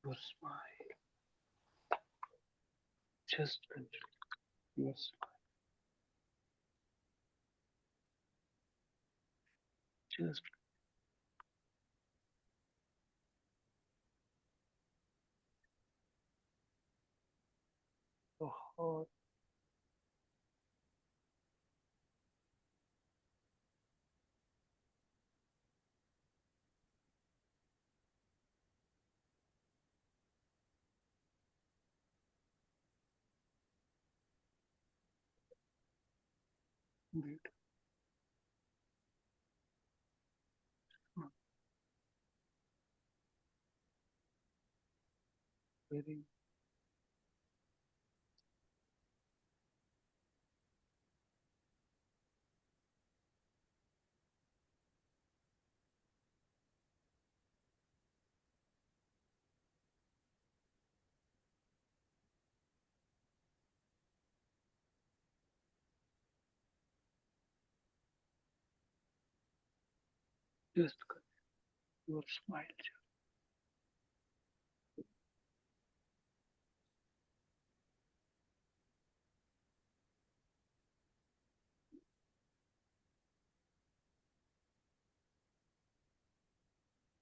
[SPEAKER 1] your smile, just continue your smile, just. बहुत वेरी। Just your smile.